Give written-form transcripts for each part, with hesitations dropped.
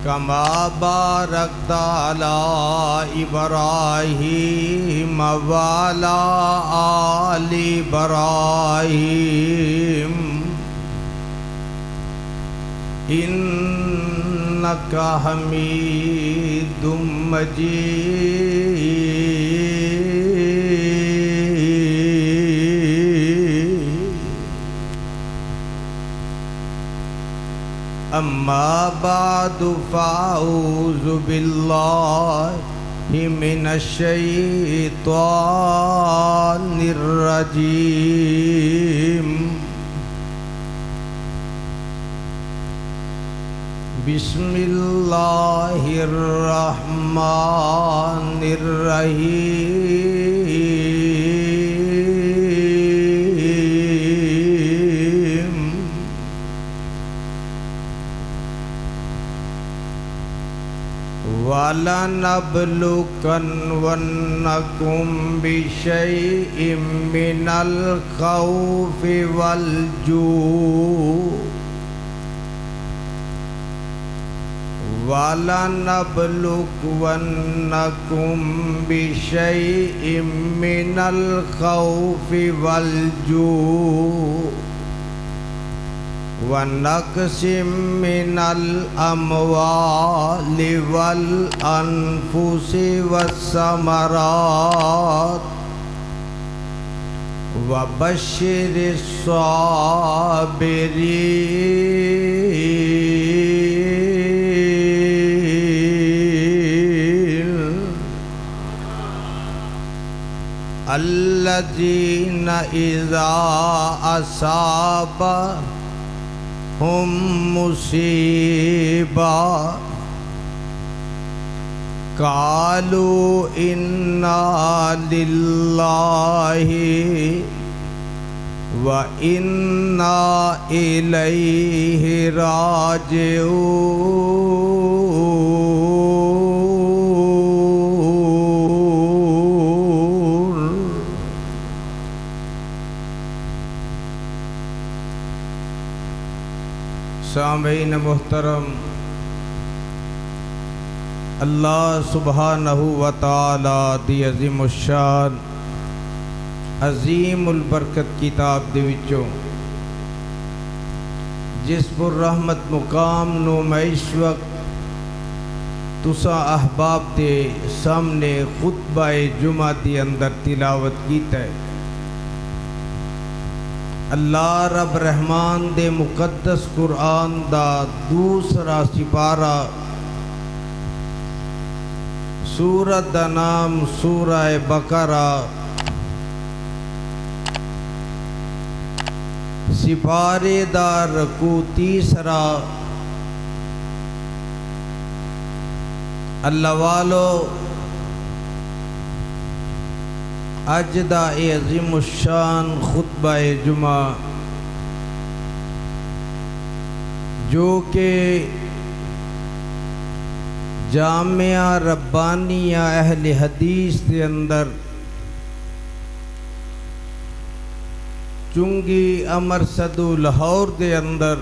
कमा बारकता अला इब्राहीम वाला आलि इब्राहीम इन्नका हमीदुम मजीद। अम्मा बादु फ़अऊज़ु बिल्लाहि मिनश्शैतानिर रजीम। बिस्मिल्लाहिर रहमानिर रहीम। वलनब्लुवन्नकुम बिशैइम मिनल खौफि वल जूअ वलनब्लुवन्नकुम बिशैइम मिनल खौफि वल जूअ वनक़सिम मिनल अमवालि वल अनफुसि वस्समरात वबश्शिरिस साबिरीन अल्लज़ीना इज़ा असाबहुम मुसीबा कालू इन्ना लिल्लाहि व इन्ना इलैहि राजिऊन। सामीन मुहतरम, अल्लाह सुब्हानहू व तआला दी अज़ीमुश्शान अज़ीमुल बरकत किताब दे विचों जिस पुर रहमत मुकाम नो मैं इस वक्त तुसा अहबाब दे सामने खुतबा जुमा दे अंदर तिलावत कीता है। अल्लाह रब रहमान दे मुकद्दस कुरान दा दूसरा सिपारा सूरत दा नाम सूरह बकरा, सिपारे दा रकू तीसरा। अल्लाह वालो अज दा ए अज़ीमुश्शान खुतबा जुमा जो के जामिया रब्बानिया अहले हदीस के अंदर चुंगी अमरसदु लाहौर के अंदर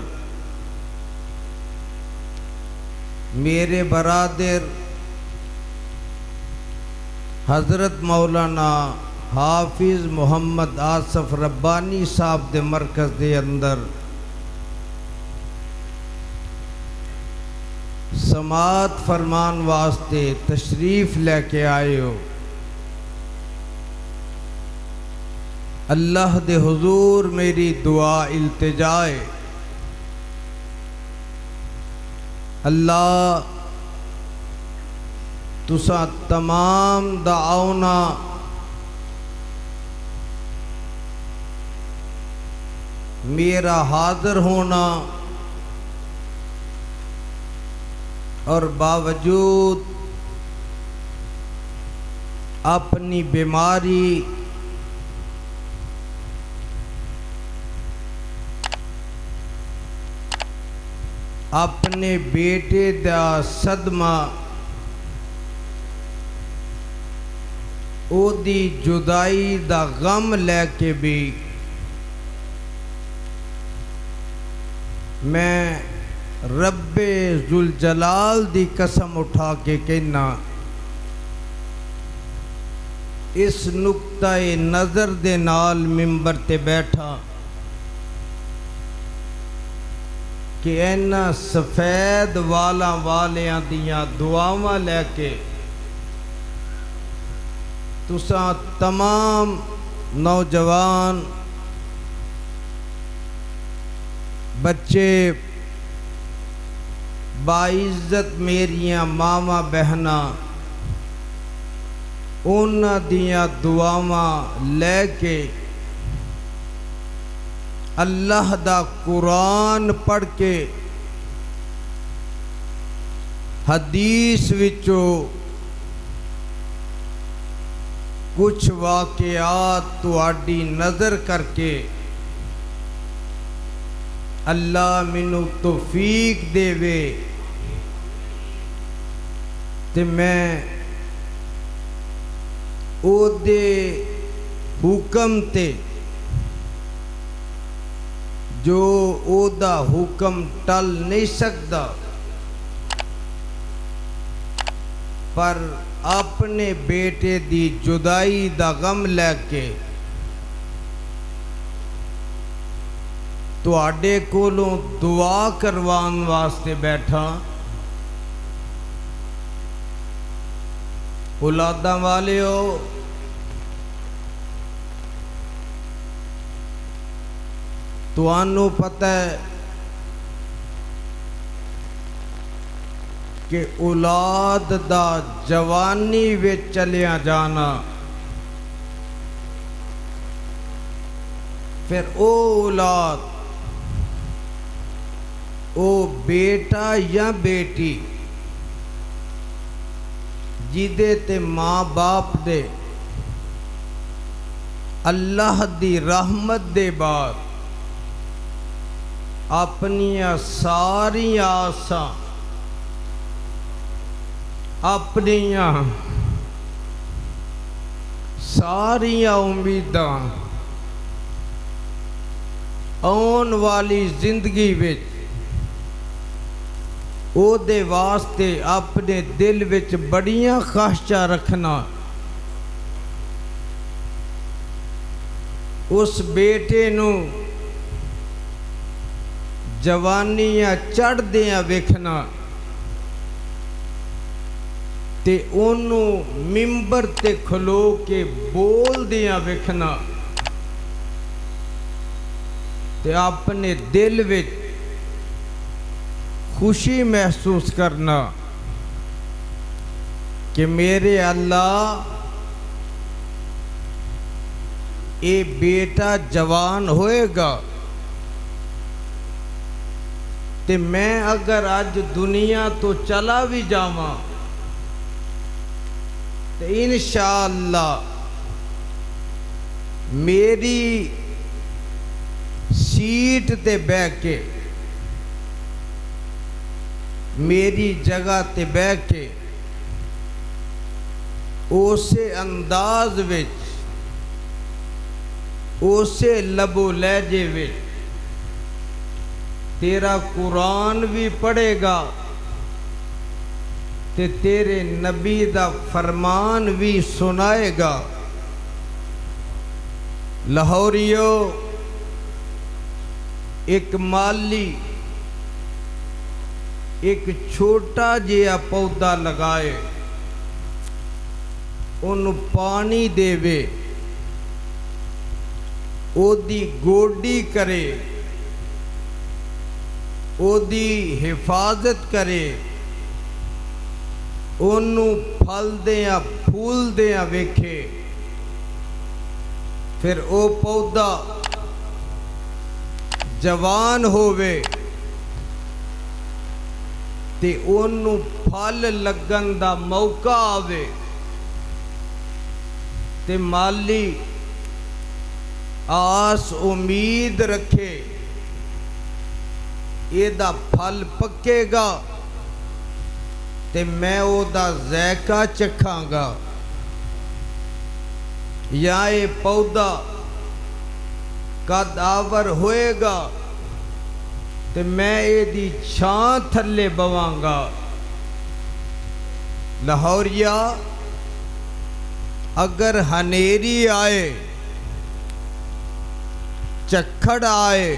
मेरे बरादर हज़रत मौलाना हाफिज़ मोहम्मद आसफ रब्बानी साहब के मरकज़ के अंदर समात फरमान वास्ते तशरीफ़ लेके आए हो। अल्लाह दे हुजूर मेरी दुआ इल्तिजाए, अल्लाह तुसा तमाम दाओना मेरा हाज़िर होना और बावजूद अपनी बीमारी अपने बेटे दा सदमा ओदी जुदाई दा गम लैके भी मैं रब्बे जुल जलाल दी कसम उठा के कहना, इस नुक्ताए नज़र दे नाल मिंबर ते बैठा कि इन्हां सफेद वालां वालियां दियां दुआवां लैके तुसां तमाम नौजवान बच्चे बाइज्जत मेरियां मावां बहना उन्हां दियां दुआवां लैके अल्लाह दा कुरान पढ़ के हदीस विचों कुछ वाक़यात तुहाडी नज़र करके अल्लाह मैनू तौफीक देवे ते मैं ओदे हुक्म ते जो ओदा हुक्म टल नहीं सकता पर अपने बेटे दी जुदाई दा गम लैके तुहाडे कोलों दुआ करवान वास्ते बैठा। औलादां वालिओ, तुहानू पता है कि औलाद दा जवानी विच चलिया जाना फिर ओ औलाद ओ बेटा या बेटी जिदे ते माँ बाप दे अल्लाह दी रहमत दे बाद अपनिया सारी आसां अपनिया सारिया उम्मीदां आउण वाली जिंदगी विच ओदे वास्ते अपने दिल विच बड़ियां ख्वाहिशां रखना। उस बेटे नू जवानियां चढ़दियां वेखना ते ओनू मिंबर ते खलो के बोलदियां वेखना ते अपने दिल विच खुशी महसूस करना कि मेरे अल्लाह ये बेटा जवान होएगा ते मैं अगर अज दुनिया तो चला भी जावां तो इंशाअल्लाह मेरी सीट ते बह के मेरी जगह ते बह के उसे अंदाज विच उसे लबो लहजे विच तेरा कुरान भी पढ़ेगा ते तेरे नबी दा फरमान भी सुनाएगा। लाहौरियो, एक माली एक छोटा जिहा पौधा लगाए, उन्हें पानी देवे, ओदी गोडी करे, ओदी हिफाजत करे, ओनू फलदियां फूलदियां वेखे, फिर ओ पौधा जवान होवे ते ओनू फल लगन दा मौका आवे ते माली आस उम्मीद रखे एदा फल पकेगा ते मैं ओदा ज़ायका चखांगा, या ये पौधा कद आवर होएगा ते मैं एदी छां थल्ले बवांगा। लाहौरिया अगर हनेरी आए, झक्खड़ आए,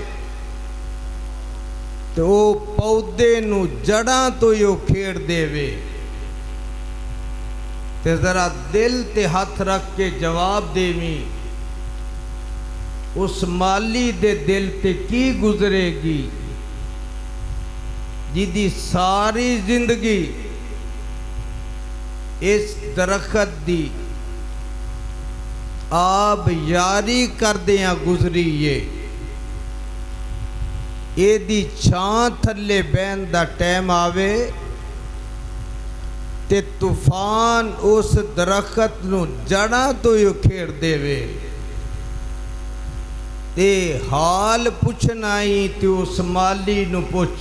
तो वो पौधे नू जड़ां तो ही उखेड़ देवे। ते जरा दिल ते हथ रख के जवाब देवी, उस माली दे दिल ते की गुजरेगी जिदी सारी जिंदगी इस दरखत दी आप यारी करदियां गुजरी है। एदी छां थल्ले बहन दा टाइम आवे ते तूफान उस दरखत नू जड़ां तो ही उखेड़ देवे। ते हाल पुछना ही ते उस माली नू पुछ,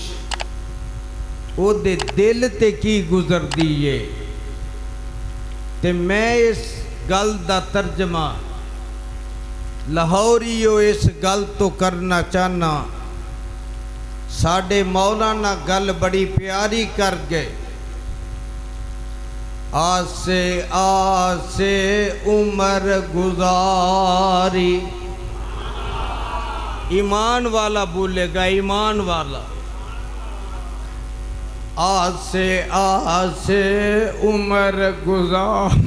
ओदे दिल ते की गुजरदी है। ते मैं इस गल दा तर्जमा लाहौरियो इस गल तो करना चाहना। साडे मौलाना गल बड़ी प्यारी कर गए। आसे आसे उम्र गुजारी, ईमान वाला बोलेगा, ईमान वाला। आसे आसे उम्र गुजार,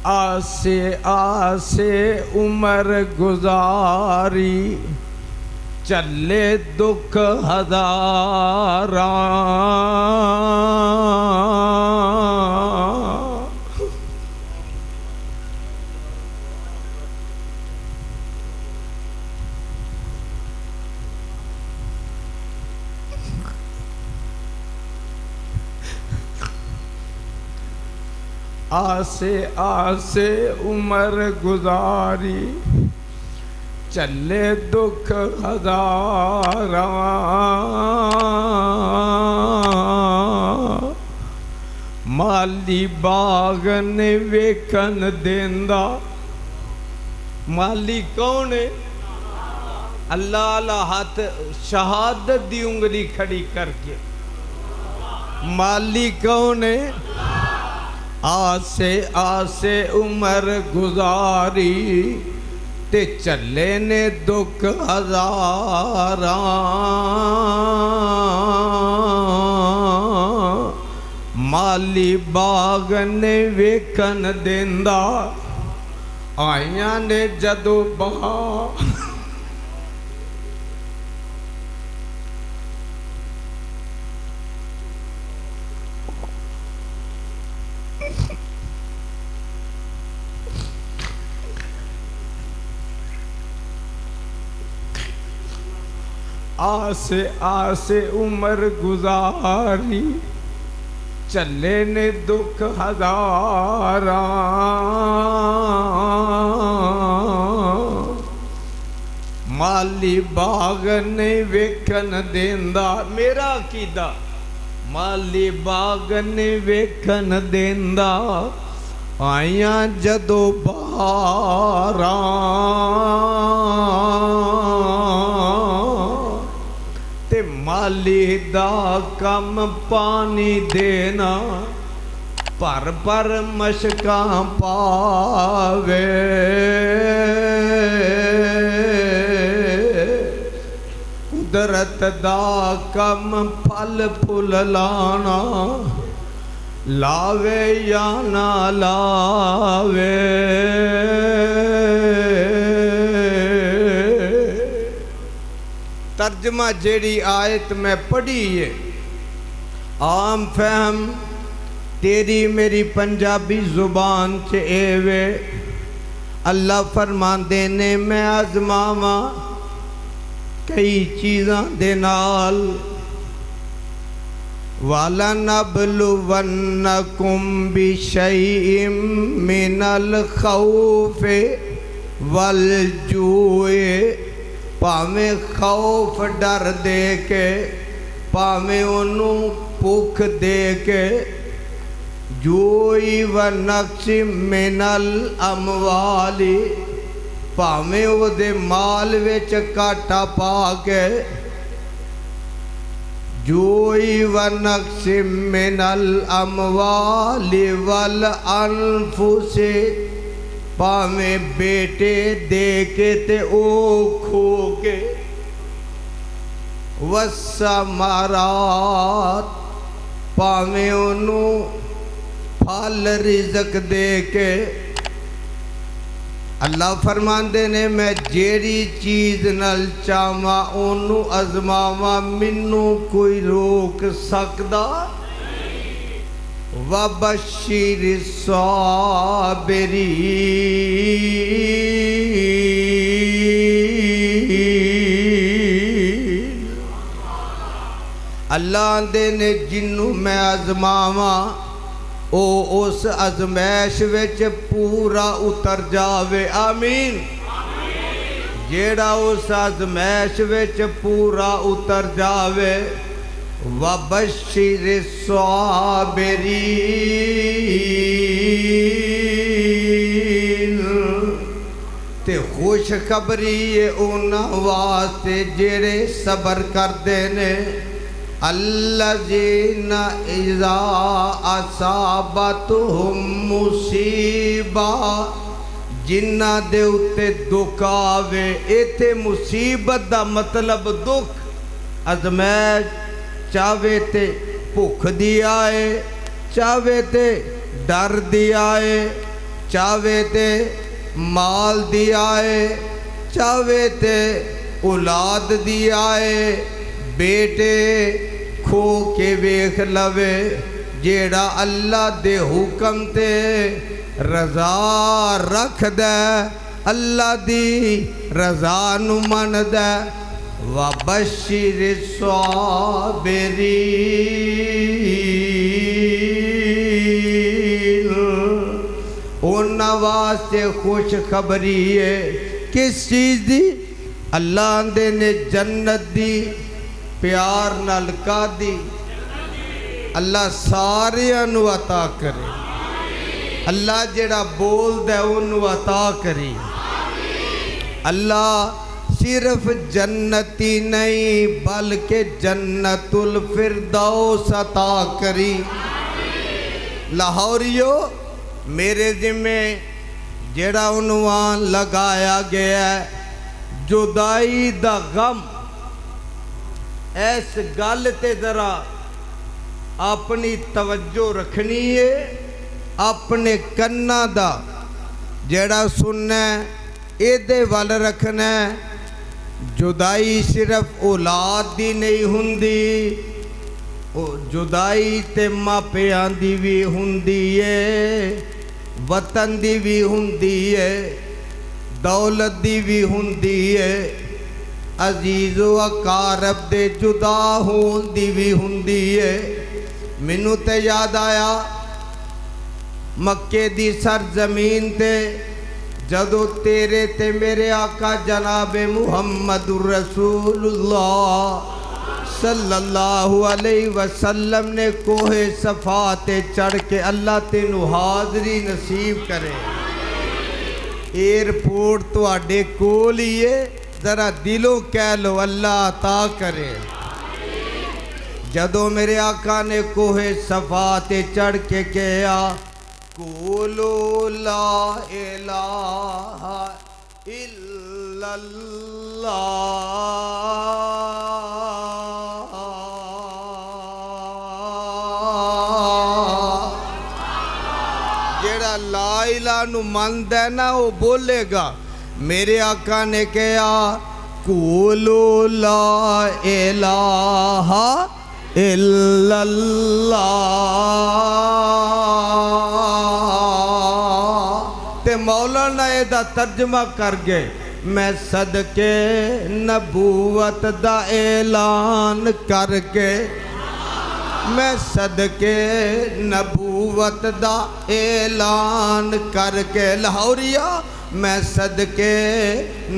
आसे आसे उम्र गुजारी, चले दुख हजारा। आसे आसे उम्र गुजारी, चले दुख हजारा। माली बाग ने वेखन देंदा, माली कौन है? अल्लाह अल्लाह हाथ शहादत दी उंगली खड़ी करके, माली कौन है? आसे आसे उम्र गुजारी, ते चले ने दुख हजारा। माली बाग ने वेखन देंदा, आइयां ने जदों बहार। आसे आसे उम्र गुजारी, चले ने दुख हजारा। माली बाग ने वेखन देंदा, मेरा कीदा माली बाग ने वेखन देंदा, आइयां जदों बहारा। ते माली दा कम पानी देना, पर पर मशकां पावे। कुदरत दा कम फल फुल लाना, लावे या ना लावे। तर्जमा जेड़ी आयत मैं पढ़ी है, आम फहम तेरी मेरी पंजाबी जुबान च एवे। अल्लाह फरमांदे ने मैं आजमावा कई चीज़ां दे नाल, वलनबलुवन्नकुम बिशैइम मिनल खौफे वल जूए, भावें खौफ डर दे के, भावें उन्हों भुख दे के, जोई व नक्श मिनल अमवाली, भावें उहदे माल विच घाटा पा के, जोई व नक्श मिनल अमवाली वल अनफुसे, भावें बेटे दे के ते ओ खो के, वसमारात, भावें उन्हों फल रिजक दे के। अल्लाह फरमांदे ने मैं जेड़ी चीज़ नल चाहवा ओनू अजमावा, मैनू कोई रोक सकदा। वबशिर साबिरीन, अल्लाह आंदे ने जिन्नू मैं आजमावा ओ उस अजमैश विच पूरा उतर जावे। आमीन। जेड़ा उस अजमैश विच पूरा उतर जावे। वबशिर साबिरीन, ते खुशखबरी है उन्हां वास्ते जेड़े सबर करदे ने। अल्लज़ीना इज़ा असाबतहुम मुसीबा, जिन्ना दे उत्ते दुख आवे। इत्थे मुसीबत दा मतलब दुख, अज़मैश, चावे ते भुख दी आए, चावे ते डर दी आए, चावे ते माल दी आए, चावे ते औलाद दी आए, बेटे खो के वेख लवे। जेड़ा अल्लाह दे हुक्म ते रजा रखदा, अल्लाह दी रजा नू मनदा। वबशिर साबिरीन, उन्हां वास्ते खुशखबरी है। किस चीज़ दी? अल्लाह आंदे ने जन्नत दी। प्यार नाल कादी अल्लाह सारियां नू अता करे। अल्लाह जेड़ा बोलदा उन्नू अता करी। अल्लाह सिर्फ जन्नती नहीं बल्कि जन्नतुल फिरदौस अता करी। लाहौरियो, मेरे जिम्मे जेड़ा उन्वान लगाया गया है जुदाई दा गम, इस गल ते जरा अपनी तवज्जो रखनी है। अपने कन्ना दा जेड़ा सुनना इहदे वल रखना। जुदाई सिर्फ औलाद दी नहीं हुंदी, जुदाई ते मापियां दी भी हुंदी है, वतन दी भी हुंदी है, दौलत दी भी हुंदी है, अजीज़ो अकारब दे जुदा होन दी भी हुंदी है। मैनू ते याद आया मक्के दी सरजमीन ते जदों तेरे ते मेरे आका जनाबे मुहम्मदुर रसूलुल्लाह सल्लल्लाहु अलैहि वसल्लम ने कोहे सफा ते चढ़ के अल्लाह तेनू हाज़री नसीब करे। एयरपोर्ट तुहाडे कोल ही है, जरा दिलों कह लो अल्लाह अता करे। जदों मेरे आका ने कोहे सफा ते चढ़ के कहा कुलो ला इलाहा इल्लल्लाह, जेड़ा ला इलाहा नू मनदा है ना वो बोलेगा। मेरे आका ने कहा कुलो ला इलाहा इल्लल्लाह। ते मौलाना एदा तर्जमा कर गए, मैं सदके नबूवत दा ऐलान करके मैं सदके नबूवत दा ऐलान करके लाहौरिया मैं सदके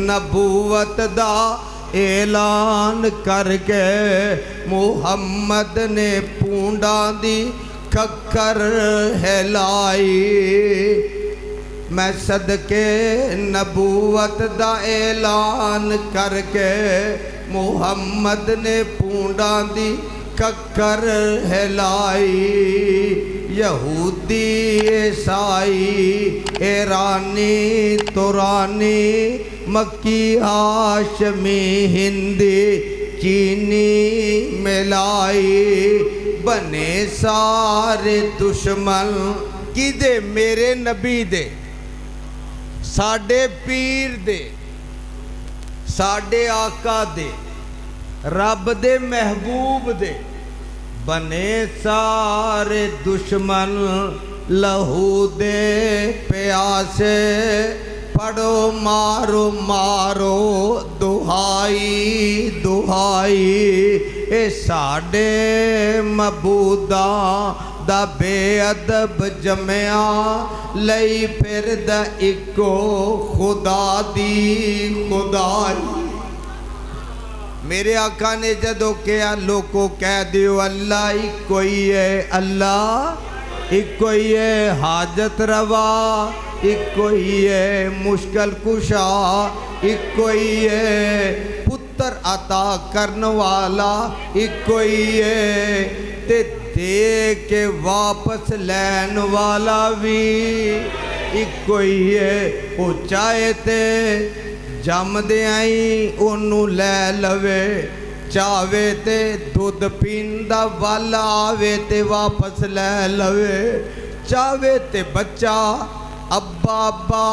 नबूवत दा ऐलान करके मुहम्मद ने पूंडा दी खक्कर हिलाई मैं सदके नबूवत दा ऐलान करके मुहम्मद ने पूंडा दी कक्कर हिलाई यहूदी ईसाई ईरानी तुरानी मक्की हाशमी हिंदी चीनी मिलाई बने सारे दुश्मन किदे मेरे नबी दे साडे पीर दे साडे आका दे रब दे महबूब दे बने सारे दुश्मन लहू दे प्यासे पढ़ो मारो मारो दुहाई दुहाई ए साडे मबूदा दा बेअदब जमया लई फिरदा इको खुदा दी खुदाई मेरे आका ने जदों कहा लोगों कह दियो अल्लाह इको ही है अल्लाह इको ही है हाजत रवा इको ही है मुश्किल कुशा इको ही है पुत्र अता करने वाला इको ही है ते दे के वापस लैन वाला भी इको ही है वो चाहे ते जमदे आई ओनू लै लवे चावे ते दुध पींदा वाला आवे ते वापस लै लवे चावे ते बच्चा अब्बा अब्बा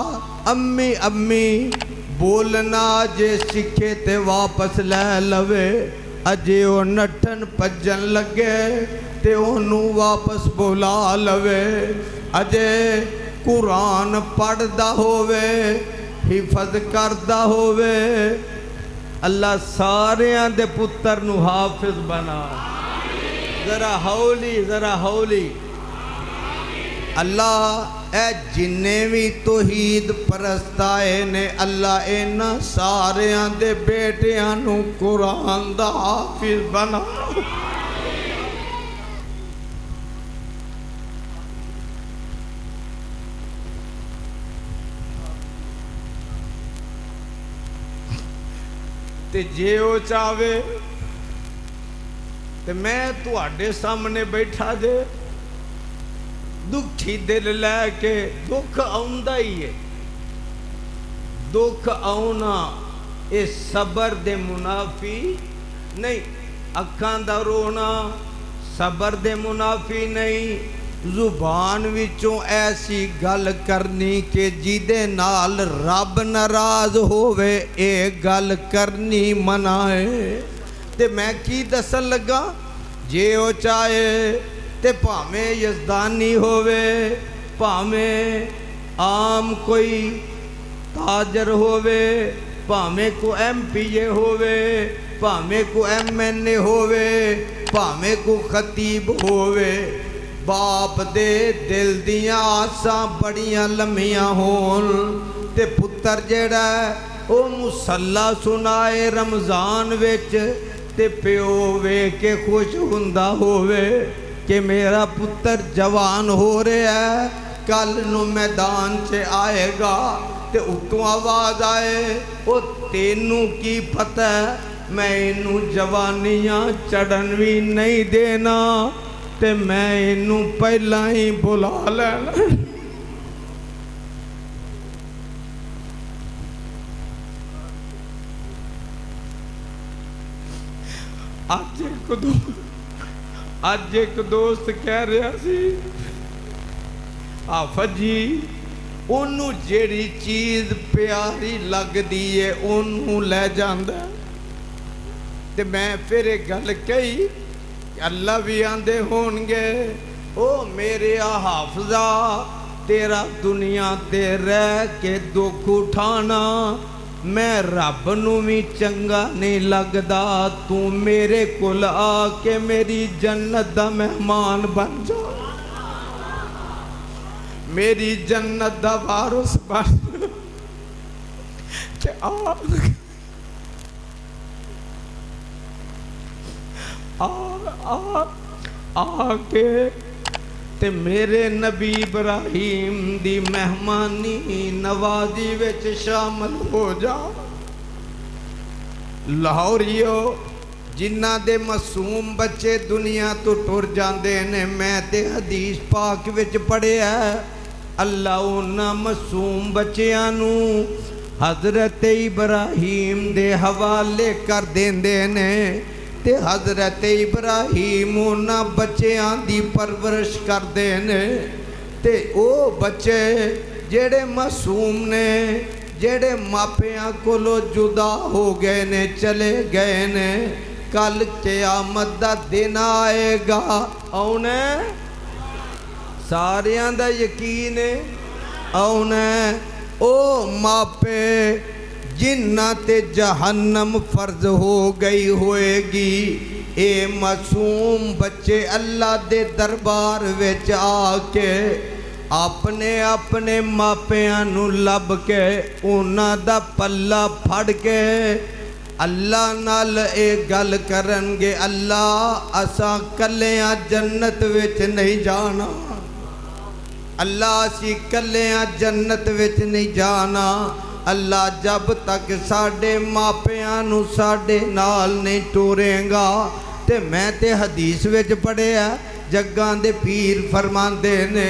अम्मी अम्मी बोलना जे सीखे ते वापस लै लवे अजे ओ नठन भजन लगे ते ओनू वापस बुला लवे अजे कुरान पढ़दा होवे हिफज करदा होवे अल्लाह सारियां दे पुत्र नू हाफिज बना जरा हौली अल्लाह ए जिन्ने भी तौहीद परस्त आए ने अल्लाह इन्हां सारियां दे बेटियां नू कुरान दा हाफिज बना ते जे वो चावे ते मैं तुहाडे सामने बैठा जे दुखी दिल लैके दुख आउंदा ही है दुख आउना ये सबर दे मुनाफी नहीं अखां दा रोना सबर दे मुनाफी नहीं जुबान विचों ऐसी गल करनी कि जिदे नाल रब नाराज होवे ए गल करनी मनाए ते मैं की दसन लगा जे ओ चाहे ते भावें यजदानी होवे भावें आम कोई ताजर होवे भावें को MPA होवे भावें को MNA होवे भावें को खतीब होवे बाप दे दिल दियां आसां बड़ियां लम्मियां होन ते पुत्र जेड़ा ओ मुसल्ला सुनाए रमज़ान विच ते प्यो वेख के खुश हुंदा होवे कि मेरा पुत्र जवान हो रहा है कल नू मैदान च आएगा ते उतों आवाज़ आए ओ तेनू की पता मैं इनू जवानियां चढ़न भी नहीं देना ते मैं इनू पहला ही बुला लेना अज एक दोस्त कह रहा सी आफत जी ओनू जेड़ी चीज़ प्यारी लगदी है ओनू ले जांदा ते मैं फिर एक गल कही अल्लाह भी आंदे होणगे ओ मेरे हाफजा तेरा दुनिया ते रह के दुख उठाना मैं रब नूं भी चंगा नहीं लगदा, तू मेरे कोल आके मेरी जन्नत दा मेहमान बन जा, मेरी जन्नत दा वारिस बन ते आके ते मेरे नबी इब्राहिम दी मेहमानी नवाजी विच शामिल हो जा। लाहौरियो जिन्हां दे मासूम बच्चे दुनिया तो टुर जाते ने, मैं ते हदीस पाक विच पढ़िया अल्लाह उन्हां मासूम बच्चियां नूं हज़रत इब्राहिम दे हवाले कर देंदे ने ते हज़रत इब्राहिम उन्हां बच्चियां दी परवरिश करदे ने ते ओ बच्चे जेड़े मासूम ने, जेड़े मापियां कोलों जुदा हो गए ने, चले गए ने, कल क़यामत दा दिन आएगा औने सारियां दा यकीन औने ओ मापे जिन्हां ते जहन्नम फर्ज हो गई होएगी, ए मासूम बच्चे अल्लाह दे दरबार विच आके अपने अपने मापियां नूं लब के उन्हां दा पल्ला फड़ के अल्लाह नाल ए गल करनगे, अल्लाह असां कल्लियां जन्नत विच नहीं जाना, अल्लाह असी कल्लियां जन्नत विच नहीं जाना, अल्लाह जब तक साडे मापियां नूं साडे नाल नहीं टोरेगा। ते मैं ते हदीस विच पढ़िया जग्गां दे पीर फरमांदे ने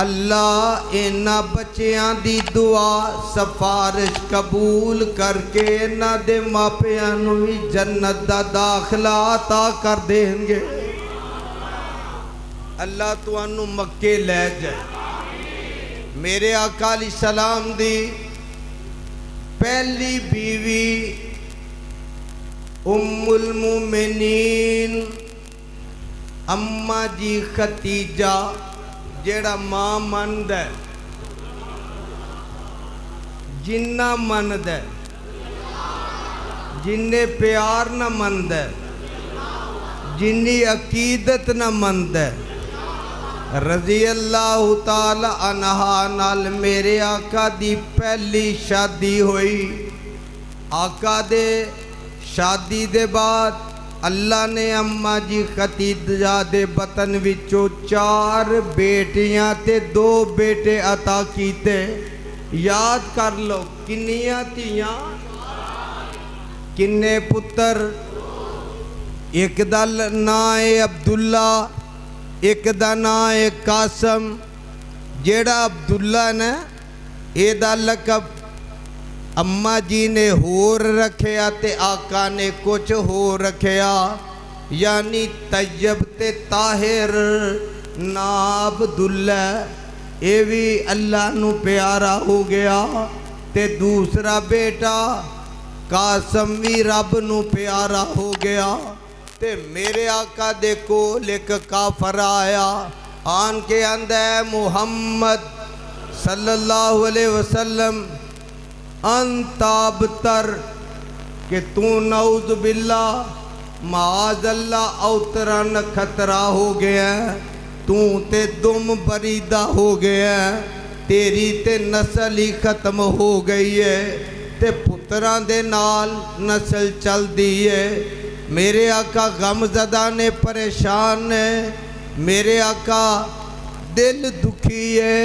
अल्लाह इन्हां बच्चियां दी दुआ सिफारिश कबूल करके इन्हां दे मापियां नूं भी जन्नत दा दाखला अता कर देंगे। अल्लाह तुहानू मक्के लै जाए। मेरे आका अलैहि सलाम दी पहली बीवी उम्मुल मोमिनीन अम्मा जी खतीजा, जेड़ा मां मनद है, जिन्ना मनद है, जिन्ने प्यार न मनद है, जिन्नी अकीदत न मनद है, रजी अल्लाह ताला अनहा नाल मेरे आका दी पहली शादी हुई। आका दे शादी दे बाद अल्लाह ने अम्मा जी खतीजा दे बतन विचों 4 बेटियां ते 2 बेटे अता कीते। याद कर लो किन्नियां धीआं किन्ने पुत्र। एक दा नां है अब्दुल्ला, एक दा नां है कासम। जेड़ा अब्दुल्ला ने एदा लकब अम्मा जी ने होर रखिया ते आका ने कुछ होर रखिया, यानी तैयब ते ताहिर ना अब्दुल्ला। ये भी अल्लाह नू प्यारा हो गया। ते दूसरा बेटा कासम भी रब नू प्यारा हो गया। ते मेरे आका दे कोल एक काफर आया, आन के आंदा है मुहम्मद सल्लल्लाहु अलैहि वसल्लम अंताबतर के तू नऊज़ बिल्ला माज़ल्ला अवतरन खतरा हो गया, तू ते दुम बरीदा हो गया, तेरी ते नस्ल ही खत्म हो गई है, ते पुत्रां दे नाल नस्ल चलदी है। मेरे आका गमज़दा ने परेशान ने, मेरे आका दिल दुखी है।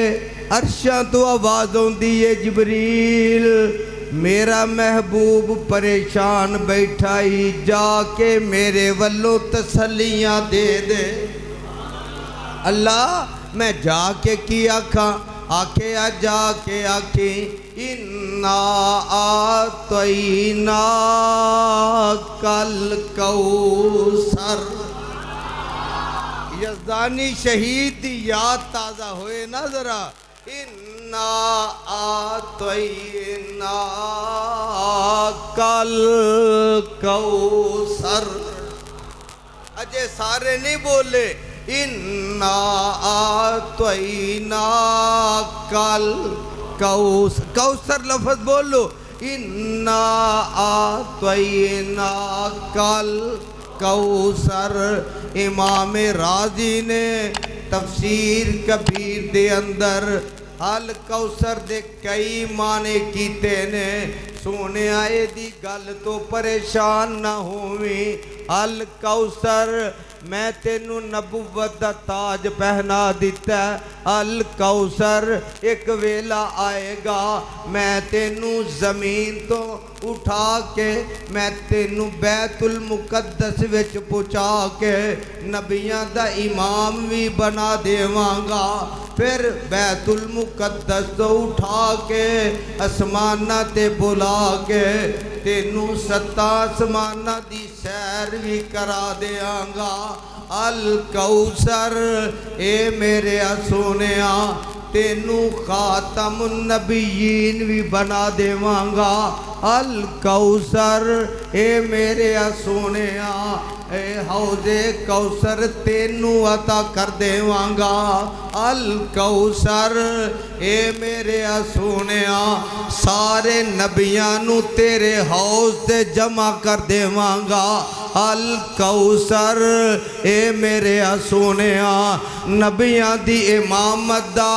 अर्शां तो आवाज़ आउंदी है जिबरील मेरा महबूब परेशान बैठा ही, जाके मेरे वल्लों तसल्लियां दे दे। अल्लाह मैं जाके की आखा? आखे आ जाके आखे इन्ना आतैना कल कौसर। यज़दानी शहीद दी याद ताज़ा होए ना जरा। इन्ना आतैना कल कौसर। अजय सारे नहीं बोले इन्ना आतैना कल कौसर। कौसर लफ्ज़ बोलो इन्ना आतैना कल कौसर। इमाम राजी ने तफसीर कबीर दे अंदर अल कौसर दे कई माने कीते ने। सोने आए दी गल तो परेशान ना होवी। अल कौसर मैं तेनू नबुवत दा ताज पहना दिता। अल कौसर एक वेला आएगा मैं तेनू जमीन तो उठा के मैं तेनू बैतुल मुकद्दस विच पहुँचा के नबियां दा इमाम भी बना देवांगा। फिर बैतुल मुकद्दस तो उठा के आसमाना ते बुला के तेनू सत्ता आसमाना दी सैर भी करा देंगा। अल कौसर ए मेरे सोनिया तेनू खातमुन नबीयीन भी बना देवांगा। अल कौसर ए मेरे सोनिया ए हौजे कौसर तेनू अता कर देवांगा। अल कौसर ए मेरे सोनिया सारे नबियां नू तेरे हौज ते जमा कर देवांगा। अल कौसर ए मेरे सोनिया नबियां दी इमामत दा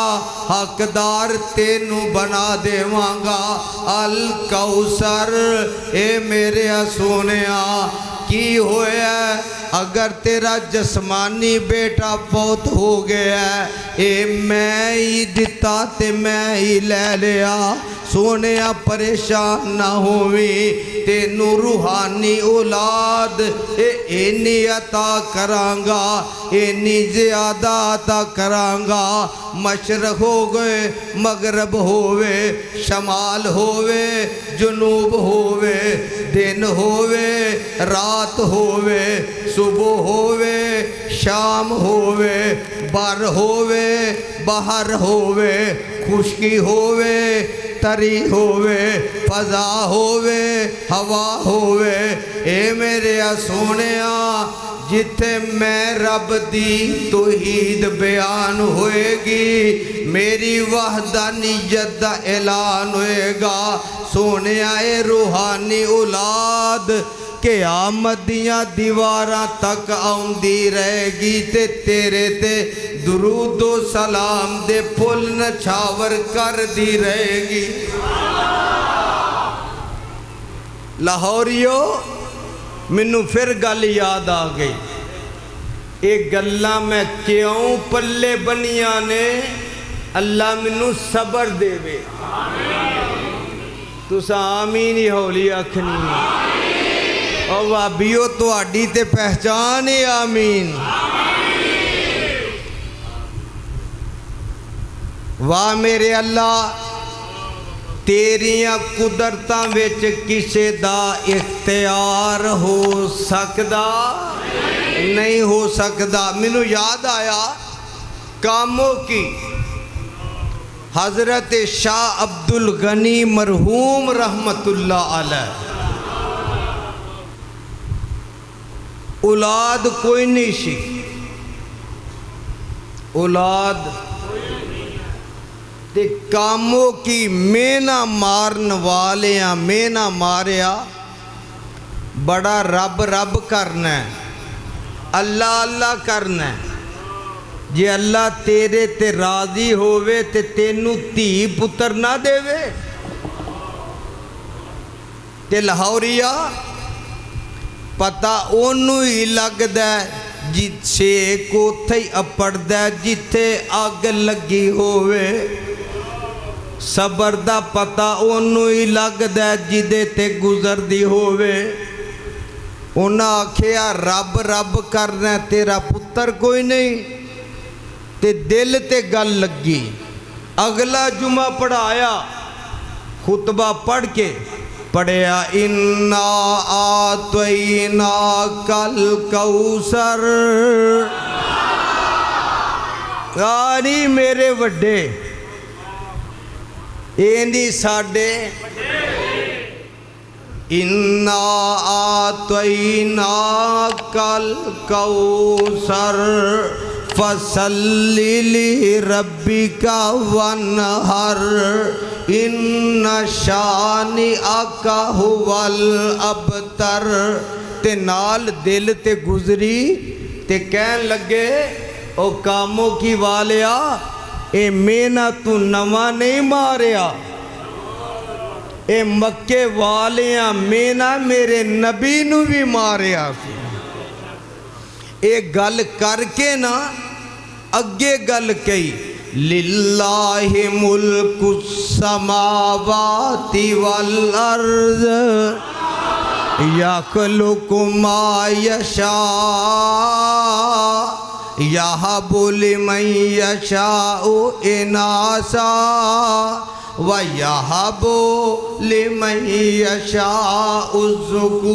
हकदार तेनू बना देवांगा। अल कौसर ए मेरे सोनिया की होया अगर तेरा जस्मानी बेटा बहुत हो गया ए मैं ही दिता ते मैं ही ले लिया। सोने परेशान ना होवी तेनू रूहानी औलाद इन्नी अता करांगा इन्नी ज़्यादा अता करांगा। मशरक हो गए मगरब होवे शमाल होवे जुनूब होवे दिन होवे रात होवे सुबह होवे शाम होवे बर होवे बाहर होवे खुशकी होवे तरी होवे फजा होवे हवा होवे ए मेरे सोनिया जिथे मैं रब दी तौहीद बयान होएगी मेरी वहदानियत दा ऐलान होएगा। सोने आए रूहानी औलाद क़यामत दियां दीवारां तक आउंदी रहेगी ते तेरे ते दुरूद व सलाम दे फुल नछावर कर दी रहेगी। लाहौरियो मैनू फिर गल याद आ गई ये गल्लां मैं क्यों पल्ले बनिया ने। अल्लाह मैनू सबर देवे। तुस आमीन ही हौली आखनी और भाभीओ तुहाडी ते पहचान है आमीन। वाह मेरे अल्लाह तेरिया कुदरतां विच किसे दा इख्तियार हो सकदा नहीं हो सकदा। मैनू याद आया कामों की हज़रत शाह अब्दुल गनी मरहूम रहमतुल्लाह अलैह औलाद कोई नहीं सी। औलाद ते कामों की मेहना मारन वाले मेहना मारिया बड़ा रब रब करना अल्लाह अल्लाह करना। जे अल्लाह तेरे ते राजी होवे ते तेनू धी पुत्र ना देवे ते लाहौरिया पता ओनू ही लगदा जिथे कोथे ही अपड़दा जिथे अग लगी होवे। सबर दा पता ओनू ही लगदा जिदे ते गुजरदी होवे। उन्हें आखिया रब रब करना तेरा पुत्र कोई नहीं ते दिल ते गल लगी। अगला जुमा पढ़ाया खुतबा पढ़ के पढ़िया इन्ना आतैना कल कौसर। यानी मेरे वड्डे एंदी साडे इन्ना आतैना कल कौसर फसल्ली ली रब्बिका वनहर। इन्ना शानी आका हुवल अबतर। ते नाल दिल ते गुजरी ते कहन लगे ओ कामों की वालिया ए मेना तू नवा नहीं मारिया, ए मक्के वालिया मेना मेरे नबी नू भी मारिया सी। ए गल करके ना अगे गल कही लिल्लाहि मुल्कु समावाति वल अर्ज़ यख़्लुक़ु मा यशा यहबु लिमन यशाउ इनासा व यहबु लिमन यशाउ ज़ुकूर।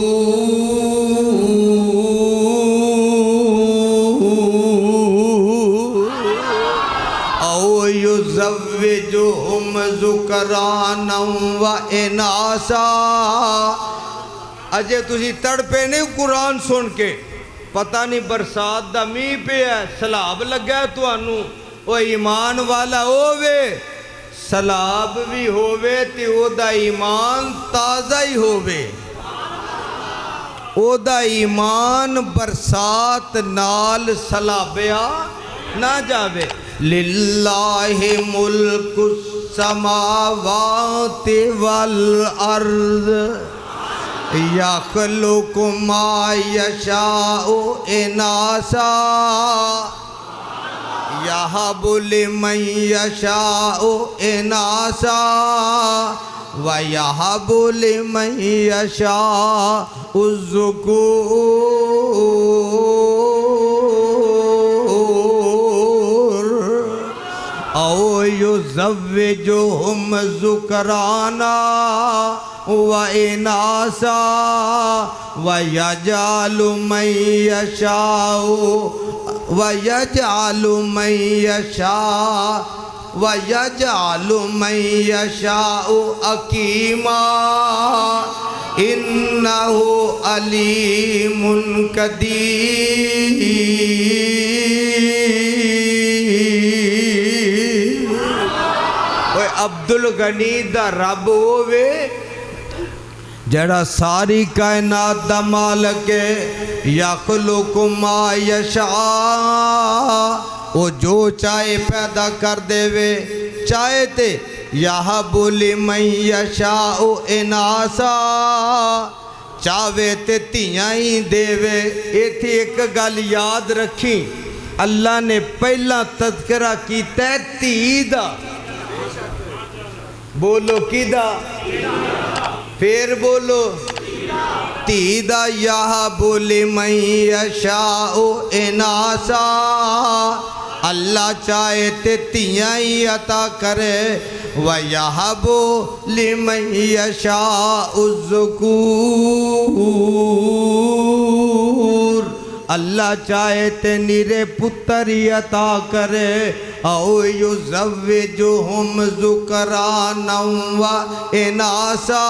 औ युज़व्विजुहुम ज़ुकरानम व इनासा। अजे तुसी तड़पे नहीं कुरान सुन के, पता नहीं बरसात दा मीह पे है, सैलाब लगा तुहानू। ओ ईमान वाला होवे, सैलाब भी होवे ते ओदा ईमान ताज़ा ही होवे, ओदा ईमान बरसात नाल सैलाबिया ना जावे। लिल्लाहि मुल्कु समावाति वल अर्ज़ यख़्लुक़ु मा यशाउ इनासा यहबु लिमन यशाउ इनासा व यहबु लिमन यशाउ ज़ुकूर। औ युज़व्विजुहुम ज़ुकराना व इनासा व यजअलु मन यशाउ व यजअलु मन यशा व यजअलु मन यशाउ अकीमा इन्नहु अलीमुन कदीर। ओए अब्दुल गनी दा रब होवे जड़ा सारी कायनात दा मालक है। यख़्लुक़ु मा यशा, वो जो चाहे पैदा कर देवे, चाहे ते यहबु लिमन यशाउ इनासा, चाहे ते तियां ही देवे। इत्थे एक गल याद रखी, अल्लाह ने पहला तज़किरा कीता धी दा, बोलो किदा, फिर बोलो धी दा। यहबु लिमन यशाउ इनासा, अल्लाह चाहे ते तियां ही अता करे। व यहबु लिमन यशाउ ज़ुकूर, अल्लाह चाहे ते निरे पुत्र ही अता करे। औ युज़व्विजुहुम ज़ुकरानम व इनासा,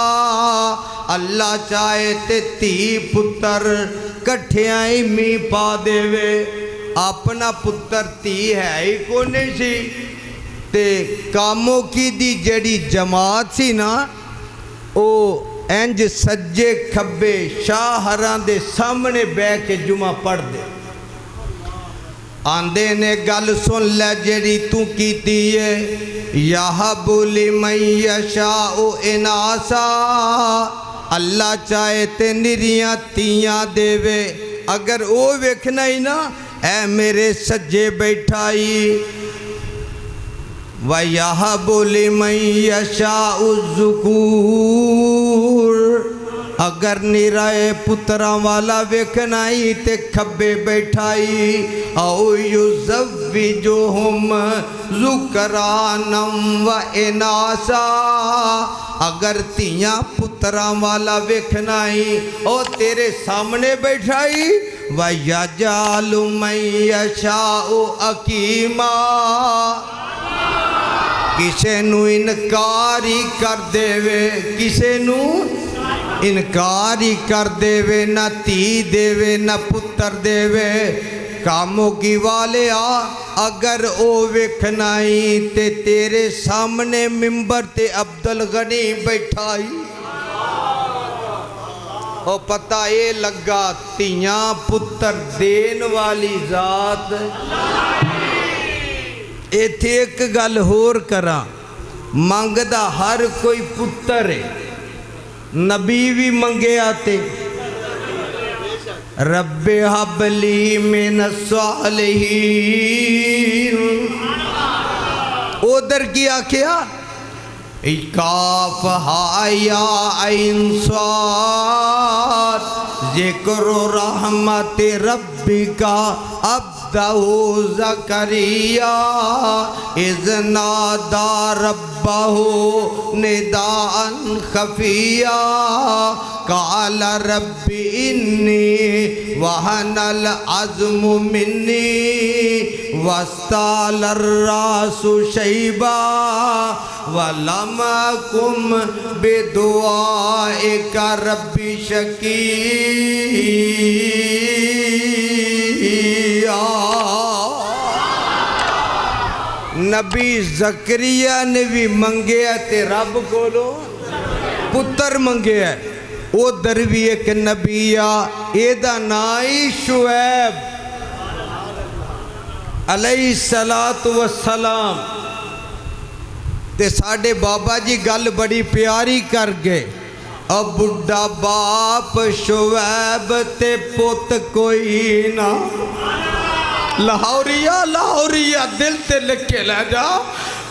अल्लाह चाहे ते धी पुत्र कट्ठियां ही मीह पा देवे। अपना पुत्र धी है ही कोने सी, ते कामों की दी जड़ी जमात सी ना, ओ इंज सज्जे खब्बे शाहरां दे सामने बह के जुमा पढ़ दे। आंदे ने गल सुन लै जेड़ी तू कीती है। यहबु लिमन यशाउ इनासा, अल्लाह चाहे ते निरियां तियां देवे। अगर वो वेखना ही ना, ऐ मेरे सज्जे बैठाई। व यहबु लिमन यशाउ ज़ुकूर, अगर निराए पुत्रा वाला वेखना ही ते खब्बे बैठाई। औ युज़व्विजुहुम ज़ुकरानम व इनासा, अगर तियां पुत्रा वाला वेखना ही ओ तेरे सामने बैठाई। व यजअलु मन यशाउ अकीमा, किसे नू इनकार ही कर देवे, किसे नू इनकार ही कर देवे, ना धी देवे ना पुत्र देवे। कामों की वाले आ अगर ओ वेखनाई ते तेरे सामने मिंबर ते अब्दुल गनी बैठाई ओ पता ये लगा तियां पुत्र देन वाली जात। इत्थे एक गल होर करा, मंगदा हर कोई पुत्र है, नबी भी मंगे आते रब्बे हबली मिन सालिहीन। उधर की आख्या काफ हाया ऐन स्वाद जिक्र रहमत रब्बिका अब्दहु ज़करिया इज़ नादा रब्बहु निदाअन खफिया काल रब्बी इन्नी वहनल अज़्मु मिन्नी वस्ताल रासु शैबा वलम कुम बिदुआइका रब्बी शकिया। नबी ज़करिया ने भी मंगे ते रब कोलो पुत्र मंगे। उधर भी एक नबी आ एदा नाम ही शुएब अलैहि सलातु वस्सलाम। ते साडे बाबा जी गल बड़ी प्यारी कर गए, अब बुढ़ा बाप शुएब ते पुत कोई ना। लाहौरिया लाहौरिया दिल ते लिख के लै जा,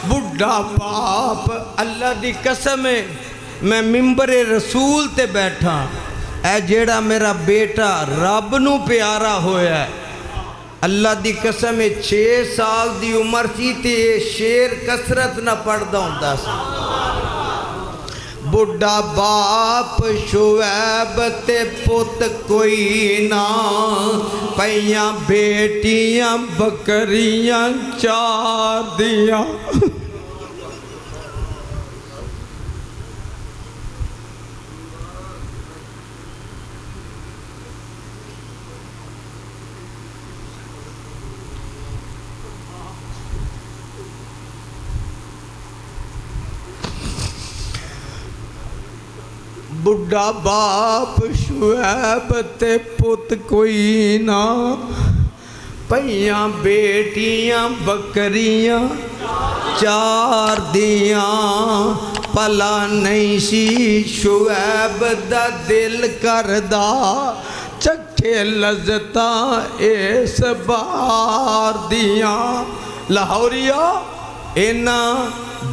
बुढ़ा बाप अल्लाह दी कसम है मैं मिंबरे रसूल ते बैठा ऐ जेड़ा मेरा बेटा रब नू प्यारा होया है। अल्लाह दी कसम है 6 साल दी उम्र सी ते शेर कसरत ना पढ़दा हुंदा सी। बुढ़ा बाप शुएब ते पुत कोई ना, पईयां बेटियां बकरियां 4 दियां। बुढ़ा बाप शुएब ते पुत कोई ना, पईयां बेटियां बकरियां 4 दियां। भला नहीं सी शुएब दा दिल करदा चखे लज़्ज़तां इस बार दियां। लाहौरिया इन्हां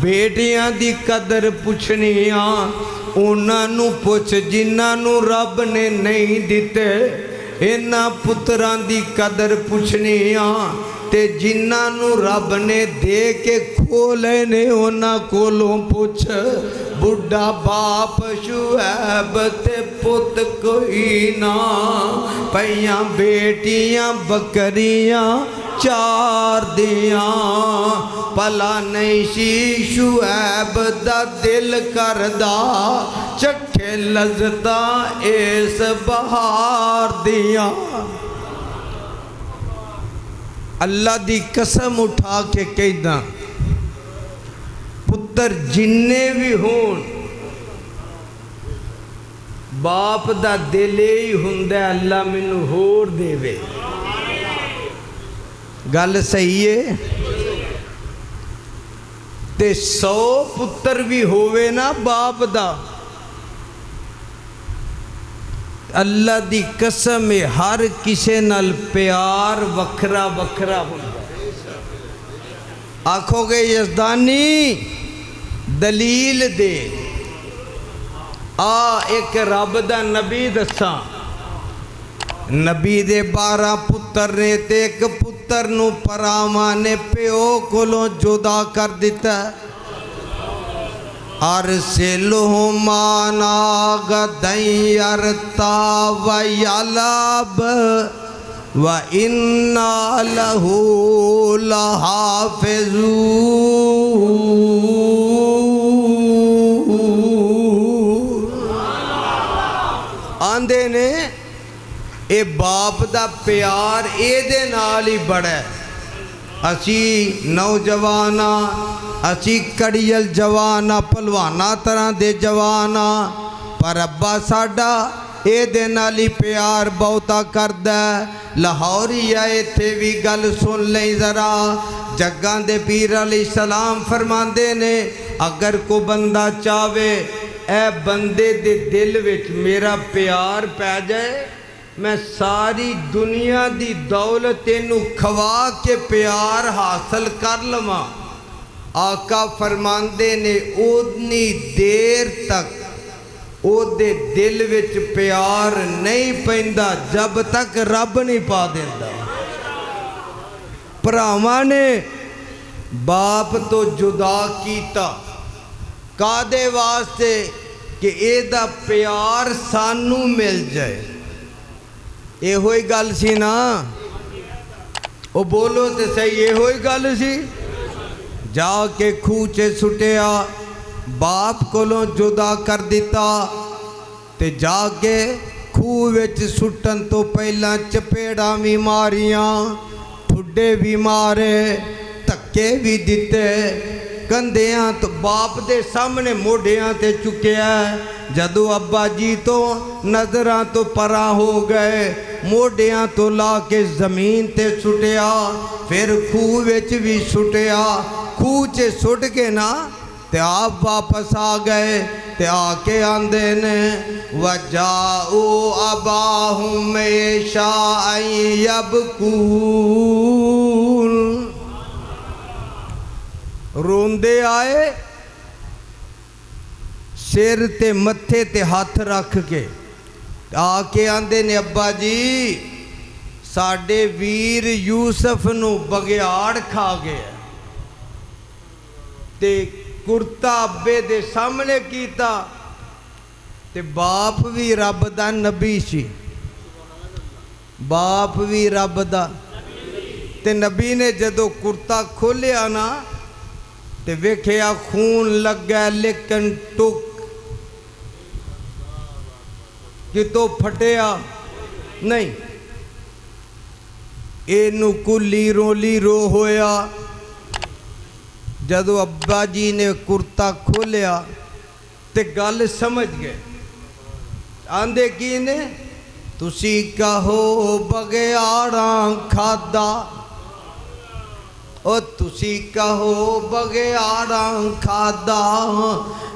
बेटियां दी कदर पुछनी आ उन्होंने पुछ जिन्हों रब ने नहीं दिते। इन्हां पुत्रां दी कदर पुछनी आ ते जिन्हों रब ने दे के खोले ने उन्हां कोलों पुछ। बुढ़ा बाप शुएब ते पुत कोई ना, पईयां बेटियां बकरियां 4 दियां। भला नहीं सी शुएब दा दिल करदा चखे लज़्ज़तां इस बहार दियां। अल्लाह दी कसम उठा के कहदा पुत्र जिन्ने भी होन बाप दा दिल ही हुंदा अल्लाह मैनू होर देवे। गल सही है ते 100 पुत्र भी होवे ना बाप दा, अल्लाह दी कसम है हर किसे नाल प्यार वखरा वखरा हुंदा। आखोगे यज़दानी दलील दे आ एक रब दा नबी दसा। नबी दे 12 पुत्र ने ते एक पुत्र नू परावां ने प्यो कोलों जुदा कर दिता। अरसिलहुमा नागदयरता व यलब व इन्ना लहू लहाफिज़ून। आंदे ने ਇਹ ਬਾਪ ਦਾ ਪਿਆਰ ਇਹਦੇ ਨਾਲ ਹੀ ਬੜਾ। ਅਸੀਂ ਨੌਜਵਾਨ ਆ, ਅਸੀਂ ਕੜੀਅਲ ਜਵਾਨ ਆ, ਭਲਵਾਨਾਂ ਤਰ੍ਹਾਂ ਦੇ ਜਵਾਨ ਆ, ਪਰ ਅੱਬਾ ਸਾਡਾ ਇਹਦੇ ਨਾਲ ਹੀ ਪਿਆਰ ਬਹੁਤਾ ਕਰਦਾ। ਲਾਹੌਰੀ ਆ, ਇੱਥੇ ਵੀ ਗੱਲ ਸੁਣ ਲਈ ਜ਼ਰਾ। ਜੱਗਾਂ ਦੇ ਪੀਰ ਅਲੀ ਸਲਾਮ ਫਰਮਾਉਂਦੇ ਨੇ, ਅਗਰ ਕੋਈ ਬੰਦਾ ਚਾਵੇ ਇਹ ਬੰਦੇ ਦੇ ਦਿਲ ਵਿੱਚ ਮੇਰਾ ਪਿਆਰ ਪੈ ਜਾਏ, मैं सारी दुनिया दी दौलत तेनू खवा के प्यार हासिल कर लवां। आका फरमांदे ने उतनी देर तक ओदे दिल विच प्यार नहीं पैंदा जब तक रब नहीं पा देंदा। भरावां ने बाप तो जुदा कीता कादे वास्ते कि एदा प्यार सानू मिल जाए। ਇਹੋ ਹੀ ਗੱਲ ਸੀ ਨਾ, ਉਹ ਬੋਲੋ ਤੇ ਸਹੀ, ਇਹੋ ਹੀ ਗੱਲ ਸੀ। ਜਾ ਕੇ ਖੂਹ 'ਚ ਸੁੱਟਿਆ, ਬਾਪ ਕੋਲੋਂ ਜੁਦਾ ਕਰ ਦਿੱਤਾ, ਤੇ ਜਾ ਕੇ ਖੂਹ ਵਿੱਚ ਸੁੱਟਣ ਤੋਂ ਪਹਿਲਾਂ ਚਪੇੜਾਂ ਵੀ ਮਾਰੀਆਂ, ਠੁੱਡੇ ਵੀ ਮਾਰੇ, ਧੱਕੇ ਵੀ ਦਿੱਤੇ, ਕੰਧਿਆਂ ਤੋਂ ਬਾਪ ਦੇ ਸਾਹਮਣੇ ਮੋਢਿਆਂ ਤੇ ਚੁੱਕਿਆ। ਜਦੋਂ ਅੱਬਾ ਜੀ ਤੋਂ ਨਜ਼ਰਾਂ ਤੋਂ ਪਰਾਂ ਹੋ ਗਏ, ਮੋਢਿਆਂ ਤੋਂ ਲਾ ਕੇ ਜ਼ਮੀਨ ਤੇ ਸੁੱਟਿਆ, ਫਿਰ ਖੂਹ ਵਿੱਚ ਵੀ ਸੁੱਟਿਆ। ਖੂਹ 'ਚ ਸੁੱਟ ਕੇ ਨਾ ਤੇ ਆਪ ਵਾਪਸ ਆ ਗਏ ਤੇ ਆ ਕੇ ਆਂਦੇ ਨੇ, ਵਜਾਉ ਅਬਾਹੁਮ ਸ਼ਾਅ ਯਬਕੂਨ, रोंदे आए, सिर ते मत्थे ते हाथ रख के आके आंदे ने, अब्बा जी साडे वीर यूसुफ नू बगियाड़ खा गया। ते कुर्ता अब्बे दे सामने कीता, ते बाप भी रब दा नबी सी, बाप भी रब दा, ते नबी ने जदों कुर्ता खोलिया ना ते वेखिया खून लगा, लेकिन टुक कितों फटिया नहीं। इनू कुली रोली रो होया। जदों अब्बा जी ने कुर्ता खोलिया ते गल समझ गए। आंदे की ने, तुसी कहो बगियाड़ां खादा, ओ तुसी कहो बगियाड़ां खादा,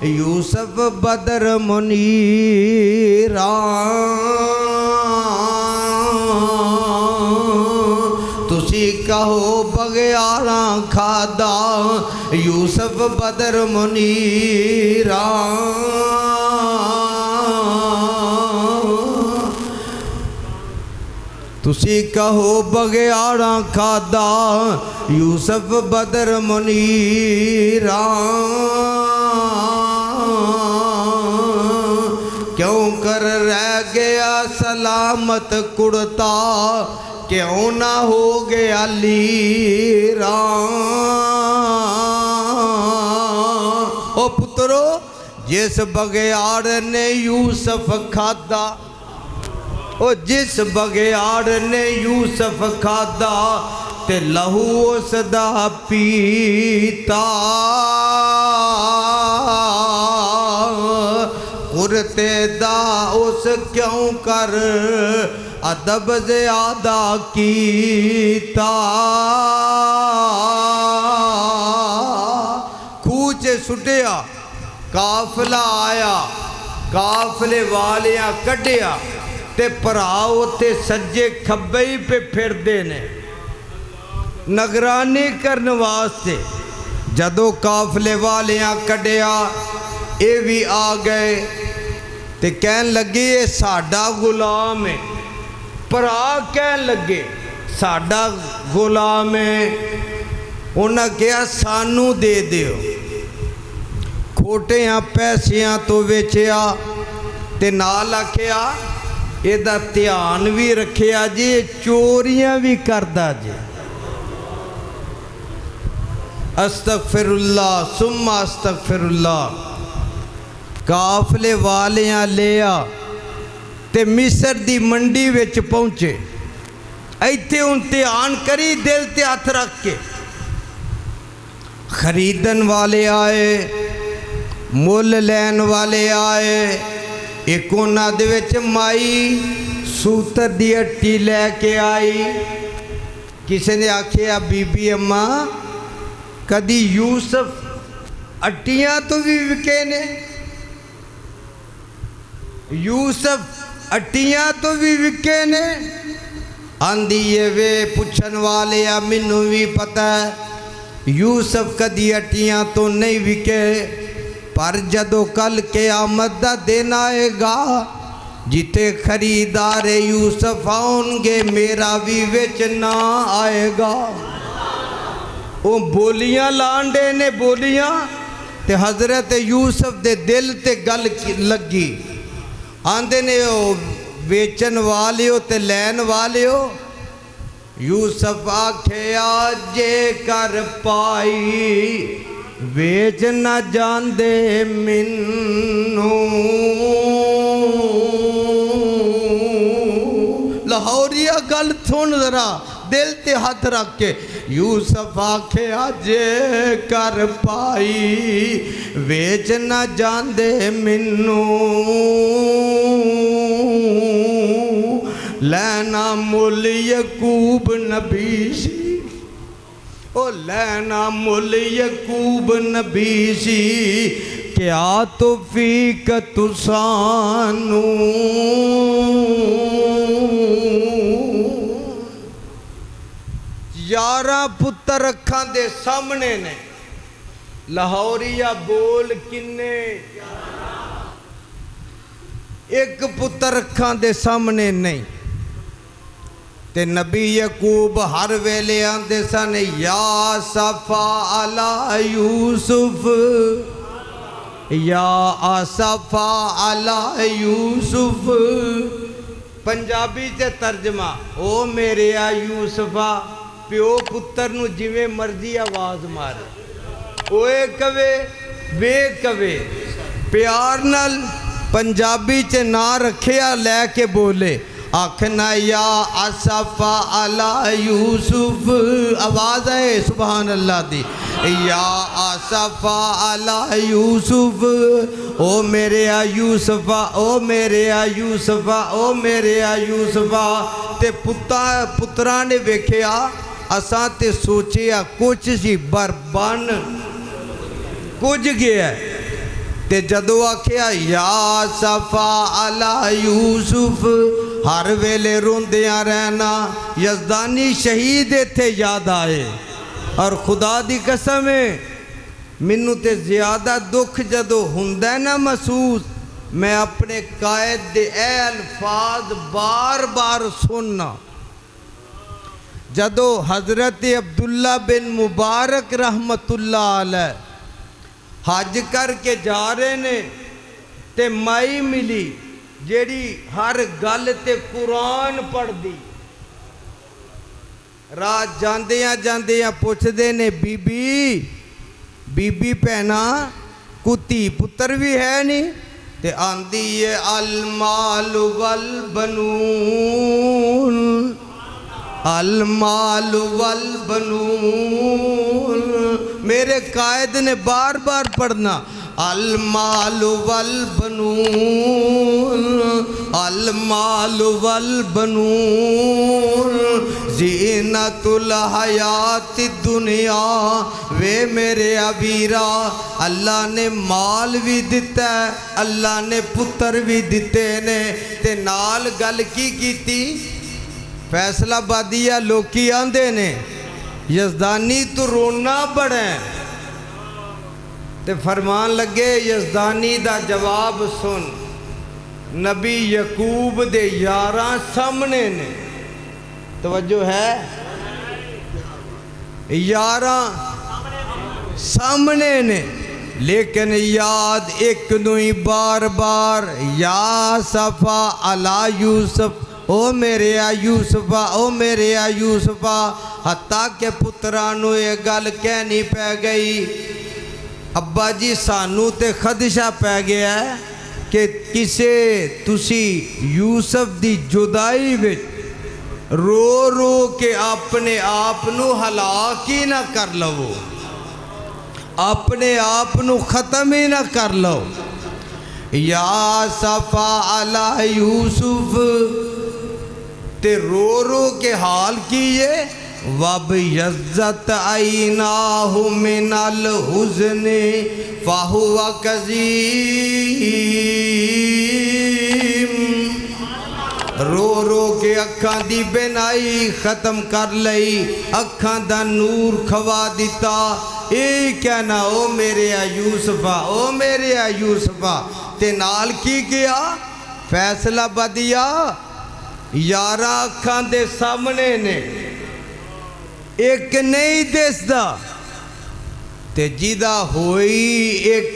यूसुफ बदर मुनीरा, तुसी कहो बगियाड़ां खादा, यूसुफ बदर मुनीरा। तुसी कहो बगियाड़ां खादा, यूसुफ बदर मुनीरा। क्यों कर रह गया सलामत कुड़ता, क्यों ना हो गया लीरा। ओ पुत्रो, जिस बगियाड़ ने यूसुफ खादा, ओ जिस बगियाड़ ने यूसुफ खादा, ते लहू उसदा पीता, कुरते दा उस क्यों कर अदब ज़्यादा कीता। खूह च सुटिया, काफिला आया, काफिले वालियां कढ़िया, ते भरा उत्थे सज्जे खब्बे ही पे फिरदे ने निगरानी करने वास्ते। जदों काफिले वालियां कढ़िया, ये भी आ गए ते कहन लगे ये साडा गुलाम है। भरा कहन लगे साडा गुलाम है। उन्हें कहा सानू दे दिओ। खोटियां पैसियां तो वेचिया ते नाल आखिया ਇਹਦਾ ਧਿਆਨ भी रखिया जी, चोरियां भी करदा जी। अस्तगफिरुल्लाह सुम्मा अस्तगफिरुल्लाह। काफिले वालियां लिया ते मिस्र दी मंडी विच पहुंचे। इत्थे हुण ध्यान करी दिल ते हथ रख के। खरीदन वाले आए, मुल लैन वाले आए। एक उन्हां दे विच माई सूतर दी हट्टी लैके आई। किसी ने आखिया बीबी अम्मा कदी यूसुफ हट्टियां तो भी विके ने? यूसुफ हट्टियां तो भी विके ने? आंदी है वे पुछन वाले आ मैनू भी पता है यूसुफ कदी हट्टियां तो नहीं विके, पर जदों कल क़यामत दा दिन आएगा जिथे खरीदार यूसुफ आउणगे मेरा भी विच ना आएगा। वो बोलियां लांडे ने बोलियां ते हज़रत यूसुफ दे दिल ते गल लगी। आंदे ने ओ बेचन वाले हो ते लैन वाले हो। यूसुफ आख्या जे कर पाई बेच न जांदे मिन्नू। लाहौरिया गल सुन जरा दिल ते हाथ रख के। यूसुफ आख्या जे कर पाई बेच न जांदे मिन्नू, लैना मुल यकूब नबी सी। ओ लैना मुल यकूब नबी सी, क्या तौफीक तुसानू। 11 पुत्र अखां दे सामने ने। लाहौरिया बोल किन्ने? एक पुत्र अखां दे सामने नहीं। ते नबी यकूब हर वेले आंदे सन या सफा अला यूसुफ, या आसफा अला यूसुफ। पंजाबी च तर्जमा ओ मेरे आ यूसुफा। प्यो पुत्र नूं जिवें मर्जी आवाज़ मारे, ओए कवे वे कवे, प्यार नाल पंजाबी च ना रखिया लैके बोले। आखना या असफा अला यूसुफ, आवाज़ है सुभान अल्लाह दी। या असफा अला यूसुफ, ओ मेरे आ यूसुफा, ओ मेरे आ यूसुफा, ओ मेरे आ यूसुफा। ते पुत्रा ने वेख्या असां ते सोचिया कुछ सी बरबन कुछ गया। ते जदों आख्या या सफा अला यूसुफ, हर वेले रोंदियां रहना। यजदानी शहीद इत्थे याद आए। और खुदा दी कसम है मैनू ते ज़्यादा दुख जदों हुंदा ना महसूस, मैं अपने कायद दे ए अल्फाज बार बार सुनना। जदों हज़रत अब्दुल्ला बिन मुबारक रहमतुल्लाह अलैह हज करके जा रहे ने ते माई मिली जेड़ी हर गल ते कुरान पढ़दी। रात जांदियां जांदियां पुछदे ने बीबी बीबी भैना कुती पुत्र भी है नहीं? ते आंदी है अल माल वल बनून, अल माल वल बनून। मेरे कायद ने बार बार पढ़ना अल माल वल बनून, अल माल वल बनून ज़ीनतुल हयात दुनिया। वे मेरे अबीरा अल्लाह ने माल भी दिता है, अल्लाह ने पुत्र भी दिते ने। ते नाल गल की कीती? फैसलाबादिया लोकी आंदे ने यजदानी तो रोना बड़ा है। ते फरमान लगे यजदानी दा जवाब सुन। नबी यकूब दे 11 सामने ने, तवज्जो है, 11 सामने ने। लेकिन याद एक नूं ही बार बार या सफा अला यूसुफ, ओ मेरे आ यूसुफा, ओ मेरे आ यूसुफा। हत्ता के पुत्रा नूं ये गल कहनी पै गई अब्बा जी सानू ते खदशा पै गया है कि किसे तुसी यूसुफ दी जुदाई विच रो रो के अपने आप नू हलाक ही ना कर लवो, अपने आप नू ख़त्म ही ना कर लो। या सफ़ा अला यूसुफ, ते रो रो के हाल किए। वब यज़्ज़त आईनाहु मिनल हुज़्न फ़हुवा कज़ीम, रो रो के अखां दी बेनाई ख़त्म कर लई, अखां दा नूर खवा दिता। ये कहना ओ मेरे यूसुफा, ओ मेरे यूसुफा, ते नाल की किया फैसला बदिया। 11 अखां दे सामने ने, एक नहीं दिसदा, ते जिदा होई एक,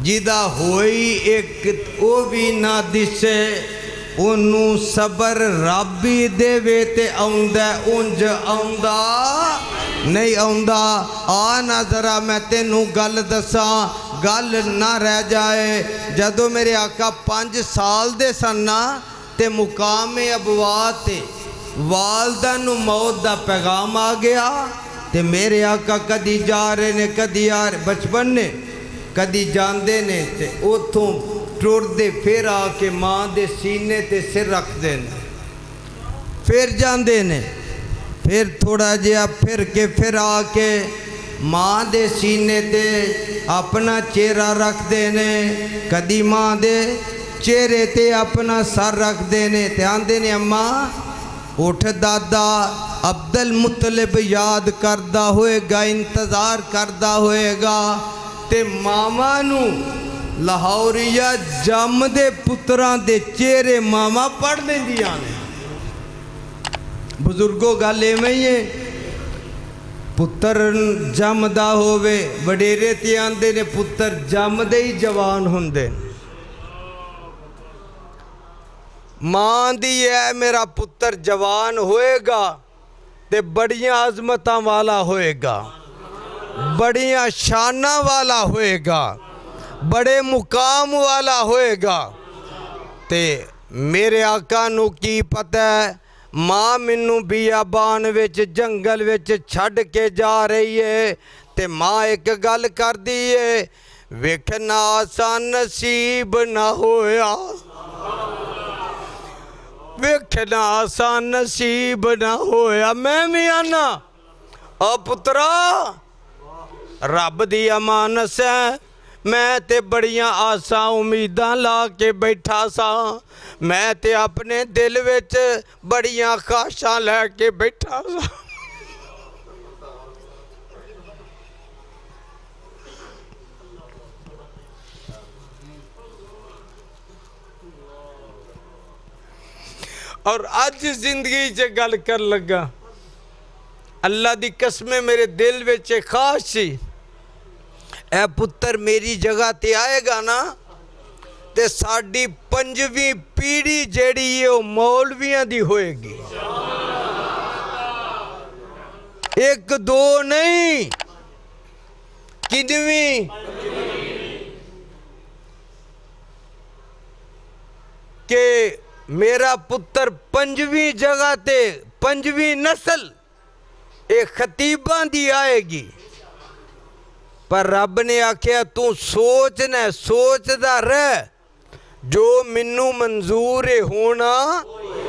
जिदा होई एक वो भी ना दिसे, ओनू सबर रब भी देवे ते आउंदा, उंज आउंदा नहीं आउंदा। आ ना जरा मैं तेनू गल दसा, गल ना रह जाए। जदों मेरे आका 5 साल दे सन ना, ते मुकामे अबवा ते वालदा नू मौत दा पैगाम आ गया। ते मेरे आका कदी जा रहे ने, कदी आ रहे, बचपन ने कदी जाते ने, ते उतों टुरदे फिर आके माँ दे सीने ते सिर रखते हैं, फिर जाते ने, फिर थोड़ा जिहा फिर के फिर आके माँ दे सीने ते अपना चेहरा रखते ने, कदी माँ दे चेहरे ते अपना सर रखते ने, ते आंदे ने अम्मा उठ दादा। अब्दुल मुतलिब याद करदा होएगा, इंतज़ार करदा होएगा, ते मामा नू लाहौरिया जमदे पुत्रां दे चेहरे मामा पढ़ लेंदियां ने। बुजुर्गों गल इवें ही है, पुत्र जमदा होवे, वडेरे ते आंदे ने पुत्र जमदे ही जवान हुंदे। मां दी है मेरा पुत्र जवान होएगा ते बड़ियां अजमतां वाला होएगा, बड़ियां शाना वाला होएगा, बड़े मुकाम वाला होएगा। ते मेरे आका नू की पता है, माँ मैनू बियाबान विच जंगल विच छड़ के जा रही है, ते माँ एक गल कर दी है, वेखना सा नसीब ना होया, वेखना सा नसीब ना होया। मैं भी आना ओ पुत्रा रब दी अमानत है, मैं ते बड़ियां आसा उम्मीदां ला के बैठा सा, मैं ते अपने दिल विच बड़ियां ख्वाहिशां लैके बैठा सा। और अज जिंदगी च गल कर लगा, अल्लाह दी कसमें मेरे दिल विच ख्वाहिश सी, ए पुत्र मेरी जगह ते आएगा ना, ते साडी 5वीं पीढ़ी जेड़ी है वो मौलवियां दी होएगी। 1 2 नहीं, कितनी के मेरा पुत्र 5वीं जगह ते 5वीं नस्ल एक खतीबां दी आएगी। पर रब ने आख्या तू सोचना, सोचदा रह, जो मैनू मंजूर है होना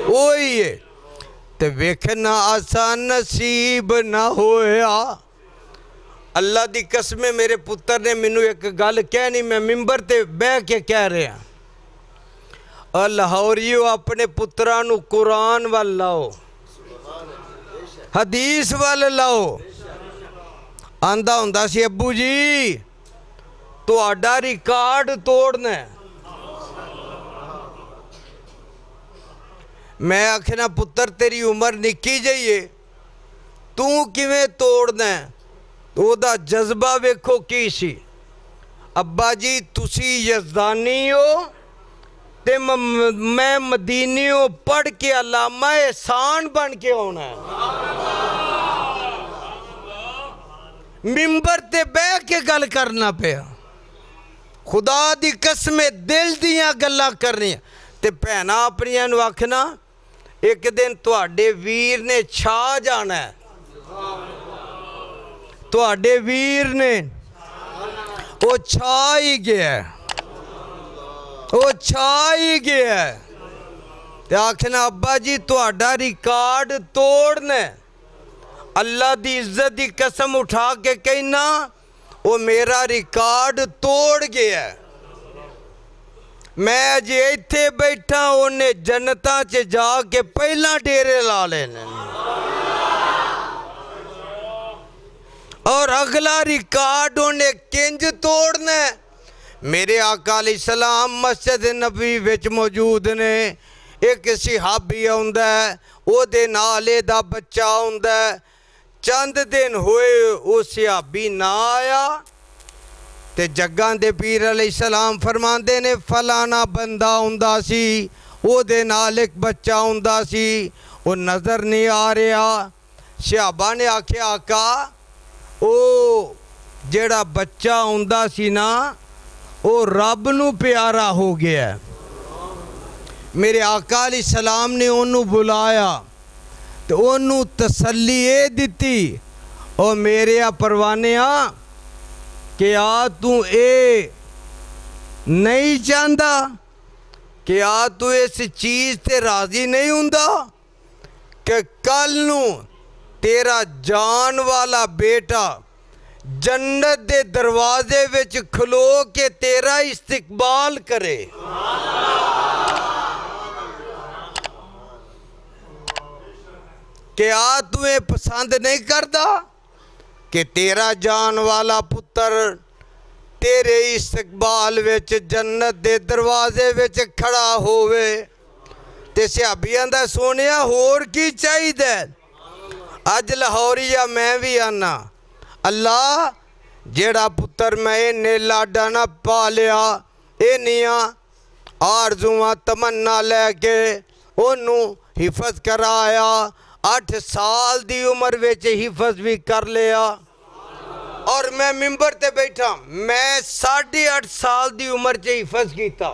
वही है। ते वेखना आसान नसीब ना होया। अल्लाह दी कसमें मेरे पुत्र ने मैनू एक गल कहनी, मैं मिंबर ते बह के कह रहा, और लाहौरियो अपने पुत्रां नू कुरान वल लाओ, हदीस वल लाओ। आंदा हुंदा सी अब्बू जी तुहाडा रिकार्ड तोड़ना। मैं आखना पुत्र तेरी उम्र निक्की जही है, तू किवें तोड़ना? ओदा जज्बा वेखो की सी। अब्बा जी तुसी यज़दानी हो ते मैं मदीनी हो, पढ़ के अल्लामा एहसान बन के आना है। मिंबर ते बह के गल करना पिया। खुदा दी कसम दिल दियां गल्लां करनियां। ते भैनां अपनियां नूं आखना एक दिन तुहाडे वीर ने छा जाना है, तुहाडे वीर ने वो छा ही गया, वो छा ही गया। ते आखना अब्बा जी तुहाडा रिकॉर्ड तोड़ना। अल्लाह दी इज्जत दी कसम उठा के कहना वो मेरा रिकॉर्ड तोड़ गया। मैं अजे इत्थे बैठा, उन्हें जन्नतां च जाके पहला डेरे ला लेने और अगला रिकॉर्ड उन्हें किंज तोड़ना। मेरे आका अलैहिस्सलाम मस्जिद नबी विच मौजूद ने। एक सिहाबी आउंदा है, ओहदे नाल दा बच्चा आउंदा है। चंद दिन होए वो सिहाबी ना आया ते जग्गां दे पीर अलैहिस्सलाम फरमांदे ने फलाना बंदा आउंदा सी, ओहदे नाल एक बच्चा आउंदा सी, वो नज़र नहीं आ रहा। सिहाबा ने आख्या आका ओ जेड़ा बच्चा आउंदा सी ना वो रब नूं प्यारा हो गया। मेरे आका अलैहिस्सलाम ने ओनू बुलाया तो ओनू तसल्ली ये दिती, ओ मेरे परवानिया कि आ तू ए नहीं चाहता, कि आ तू इस चीज़ ते राज़ी नहीं हुंदा कि कल नू तेरा जान वाला बेटा जन्नत दे दरवाजे विच खलो के तेरा इस्तकबाल करे। कि आ तुम्हें पसंद नहीं करता कि तेरा जान वाला पुत्र तेरे इस्तकबाल विच जन्नत दे दरवाजे विच खड़ा होवे। ते सिहाबियां दा सोनिया होर की चाहिदा। अज लाहौरिया मैं भी आना अल्लाह जेड़ा पुत्र मैं इन्ने लाडा ना पालिया, इन्नियां आरजुआं तमन्ना लैके ओनू हिफज कराया। 8 साल दी उम्र विच हिफज भी कर लिया और मैं मिंबर ते बैठा। मैं 8.5 साल दी उम्र च हिफज किया।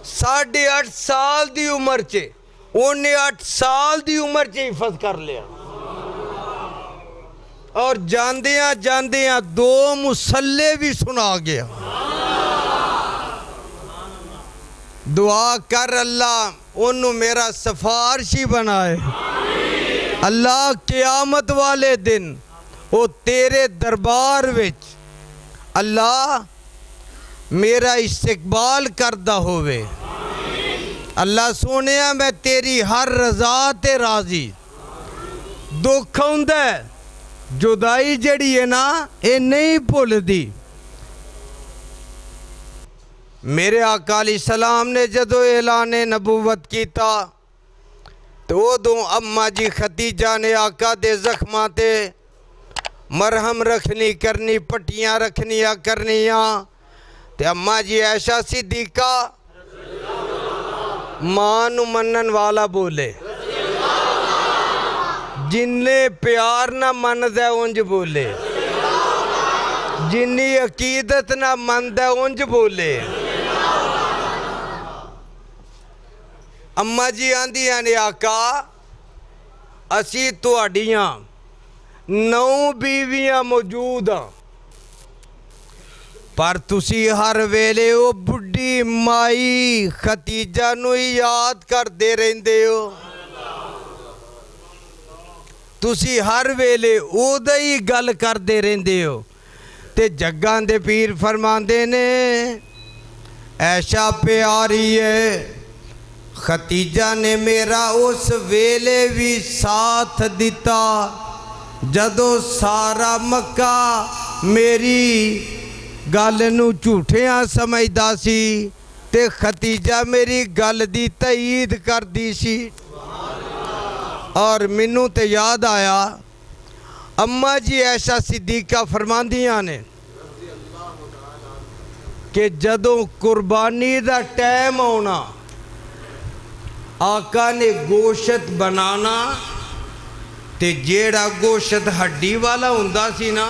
8.5 साल दी उम्र च उन्हें 8 साल दी उम्र च हिफज कर लिया और जांदियां जांदियां 2 मुसल्ले भी सुना गया। दुआ कर अल्लाह ओनू मेरा सिफारशी बनाए। अल्लाह क़यामत वाले दिन वो तेरे दरबार विच अल्लाह मेरा इस्तकबाल करदा होवे। अल्लाह सोनिया मैं तेरी हर रज़ा ते राज़ी। दुख आउंदा जुदाई जड़ी है ना ये नहीं भुलदी। मेरे आका अलैहिस्सलाम ने जदों ऐलाने नबूवत किया तो उदों अम्मा जी खदीजा ने आका दे जख्मां ते मरहम रखनी करनी, पट्टियां रखनिया करनिया। ते अम्मा जी ऐशा सिद्दीका मां नूं मनन वाला बोले, जिन्ने प्यार ना मनदा उंज बोले, जिन्नी अकीदत ना मनदा उंज बोले। अम्मा जी आंदियां ने आका असी तुहाडियां 9 बीवियां मौजूद हाँ, पर तुसी हर वेले वो बुढ़ी माई खदीजा नूं ही याद करदे रहिंदे हो। तुसी हर वेले ओदा ही गल करदे रहिंदे हो। ते जग्गां दे पीर फरमांदे ने ऐशा प्यारी है खदीजा ने मेरा उस वेले भी साथ दिता जदों सारा मक्का मेरी गल नूं झूठियां समझदा सी ते खदीजा मेरी गल दी तईद करदी सी। और मैनू तो याद आया अम्मा जी ऐशा सिद्दीका फरमांदियां ने कि जदों कुर्बानी दा टाइम आना आका ने गोश्त बनाना ते जेड़ा गोश्त हड्डी वाला हुंदा सी ना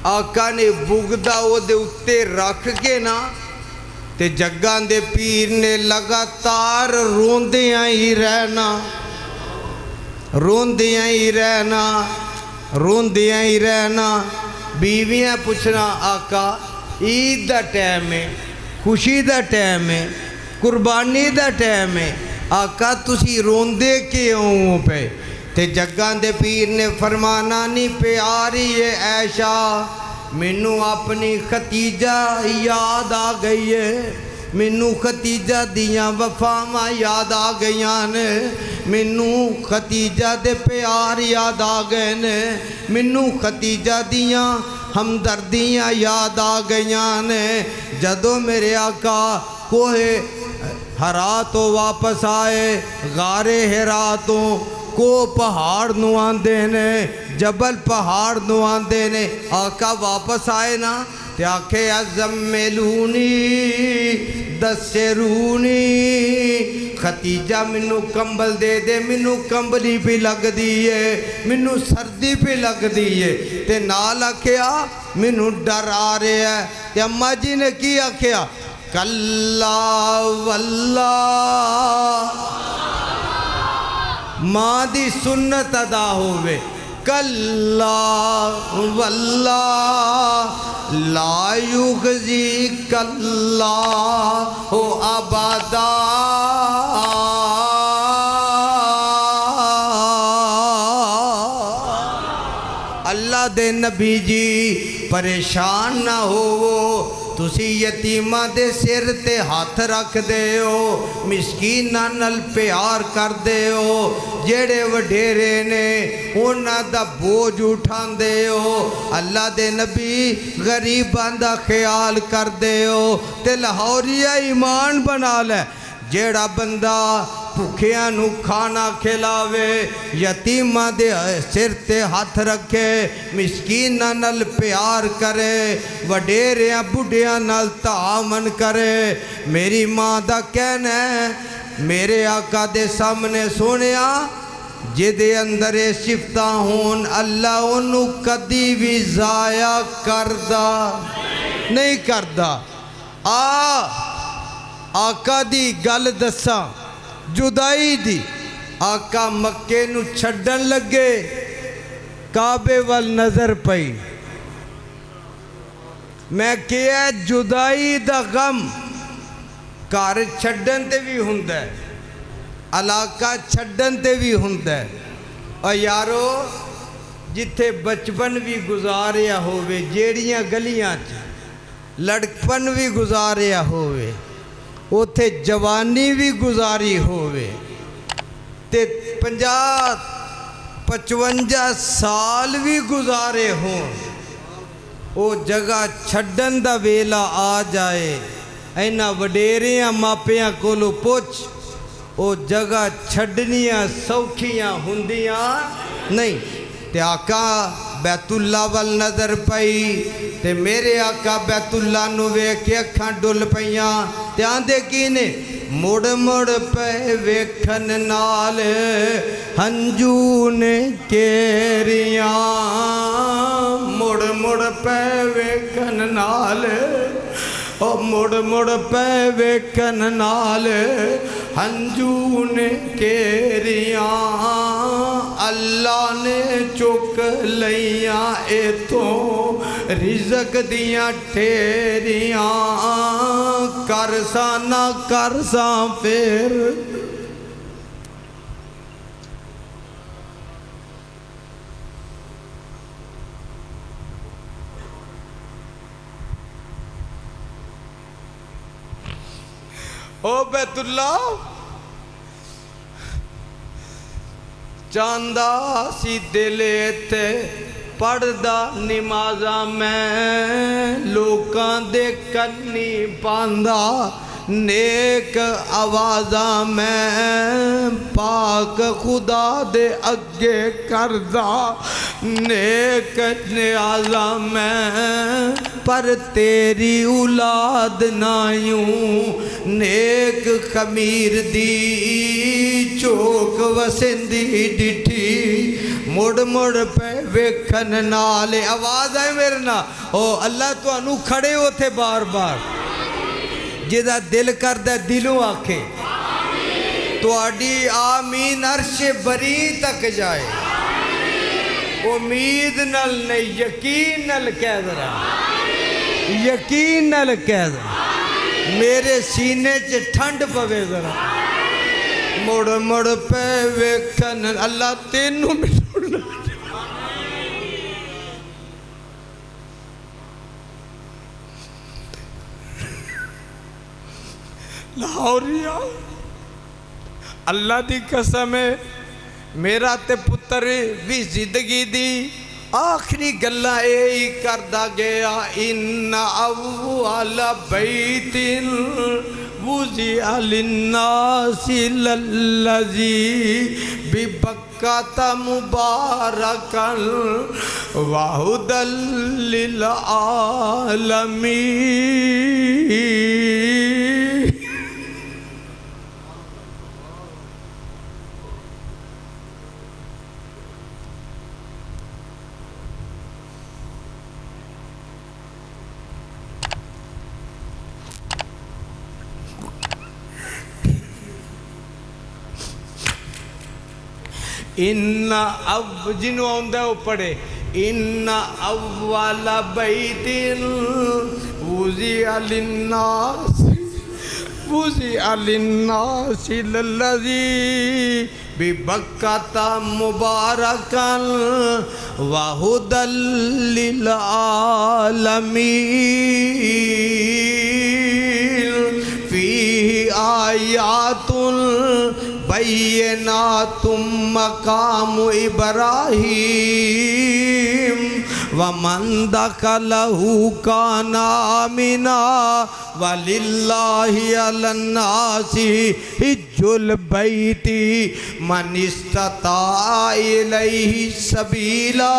आका ने बुगदा ओदे उत्ते रख के ना ते जग्गां दे पीर ने लगातार रोंदियां ही रहना, रोंदियां ही रहना, रोंदियां ही रहना। बीवियां पुछना आका ईद दा टाइम है, खुशी दा टाइम है, कुर्बानी दा टाइम है, आका तुसी रोंदे क्यों पे? ते जग्गां दे पीर ने फरमाना नी प्यारी है ऐशा, मैनू अपनी खतीजा याद आ गई है, मैनू खतीजा दियां वफावां याद आ गईयां ने, मैनू खतीजा दे प्यार याद आ गए ने, मैनू खतीजा दियां हमदर्दियां याद आ गईयां ने। जदों मेरे आका कोहे हरा तो वापस आए, गारे हिरा तो को पहाड़ नू आंदे ने, जबल पहाड़ नू आंदे ने। आका वापस आए ना ते आखे अज़म्मिलूनी दस्सरूनी, खतीजा मैनू कंबल दे दे, मैनू कंबली भी लगदी है, मैनू सर्दी भी लगदी है। ते नाल आखिया मैनू डर आ रहा है। ते अम्मा जी ने की आखिया कल्ला वल्ला, माँ दी सुन्नत अदा होवे, कल्ला वल्ला ला युखजी कल्ला हो अबादा। अल्लाह दे नबी जी परेशान ना होवो, तुसी यतीमां दे सिर ते हाथ रख दे हो, मिसकीनां नाल प्यार कर दे हो, जेड़े वडेरे ने उन्हां दा बोझ उठांदे हो। अल्लाह दे नबी गरीबां दा ख्याल कर दे हो। ते लाहौरिया ईमान बना ले, जेड़ा बंदा भुखियां नू खाना खिलावे, यतीमां दे सिर ते हथ रखे, मिसकीनां नाल प्यार करे, वडेरियां बुढ़ियां नाल तामन करे। मेरी माँ दा कहना है, मेरे आका दे सामने सोनिया जिदे अंदर ये सिफतां होन, अल्लाह उन्नू कदी भी जाया करदा नहीं करदा। आका दी गल दसा जुदाई दी। आका मक्के नू छड्डन लगे, काबे वल नज़र पई, मैं क्या जुदाई दा गम घर छड्डन ते भी हुंदा है, इलाका छड्डन ते भी हुंदा है। और यारो जिथे बचपन भी गुजारिया होवे, जेड़ियां गलियां च लड़कपन भी गुजारिया होवे, उथे जवानी भी गुजारी होवे, ते 50-55 साल भी गुजारे हों, वो जगह छड्डन दा वेला आ जाए, इन्हां वडेरियां मापियां कोलों पुछ, वो जगह छड्डनियां सौखियां हुंदियां नहीं। ते आका बैतुल्ला वल नज़र पई, ते मेरे आका बैतुल्ला नू वेख के अखां डुल पईयां। ते आंदे की ने मुड़ मुड़ पे वेखन नाल हंजू ने केरियां, मुड़ मुड़ पे वेखन नाल, ओ मुड़ मुड़ पे वेखन नाल हंजू ने केरियां। अल्लाह ने चुक लईयां इथों रिज़क दियां ठेरियां, करसा ना करसा फिर ओ बैतुल्ला चांदा सी दिल इत्थे पढ़दा नमाज़ा मैं, लोकां दे कन्नी पांदा नेक आवाज़ा मैं, पाक खुदा दे अगे करदा नेक न्याज़ा मैं। पर तेरी औलाद नायूं नेक खमीर दी चोक वसिंदी डिठी, मुड़ मुड़ पे वेखन नाल आवाज़ आए मेरे ना ओ अल्लाह तुहानू खड़े उथे बार बार जिहदा दिल करदा दिलों आखे तुहाडी आमीन अर्श बरी तक जाए उम्मीद नल नहीं यकीन नल कह जरा यकीन नल कह जरा मेरे सीने च ठंड पवे जरा मुड़ मुड़ पे वेखन अल्लाह तेनू मिलना लाहौरिया अल्लाह दी कसम है मेरा ते पुत्र भी जिंदगी दी आखिरी गल्लां यही करदा गया इन्ना अव्वल बैतिन वुज़िअ लिन्नासि लल्लज़ी बिबक्कता मुबारकन व हुदल लिल आलमीन। इन्ना अब जिन्हों आंदा वो पढ़े इन्ना अव्वल बैतिन वुज़िअ लिन्नासि लल्लज़ी बिबक्कता मुबारकन व हुदल लिल आलमीन फीही आयातुन बय्यिनातुम मकामु इब्राहीम वमन दखलहु काना आमिना वलिल्लाहि अलन्नासि हिज्जुल बैति मन इस्तता इलैहि सबीला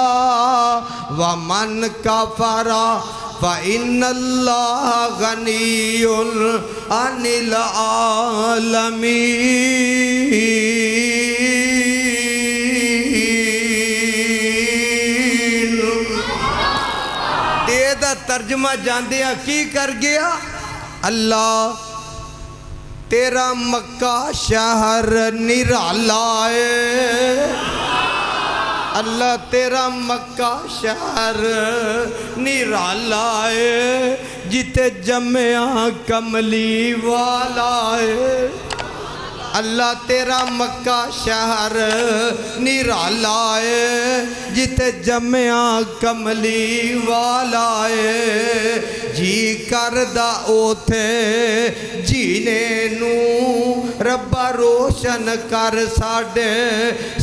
वमन कफरा फ़इन्नल्लाह गनियुन अनिल आलमीन। तेरा तर्जमा जानदिया की कर गया अल्लाह तेरा मक्का शहर निराला है अल्लाह तेरा मक्का शहर निराला है जिते जम्या कमली वाला है अल्लाह तेरा मक्का शहर निराला है जिते जम्या कमली वाला है जी करदा ओथे जीने नू रब्बा रोशन कर साडे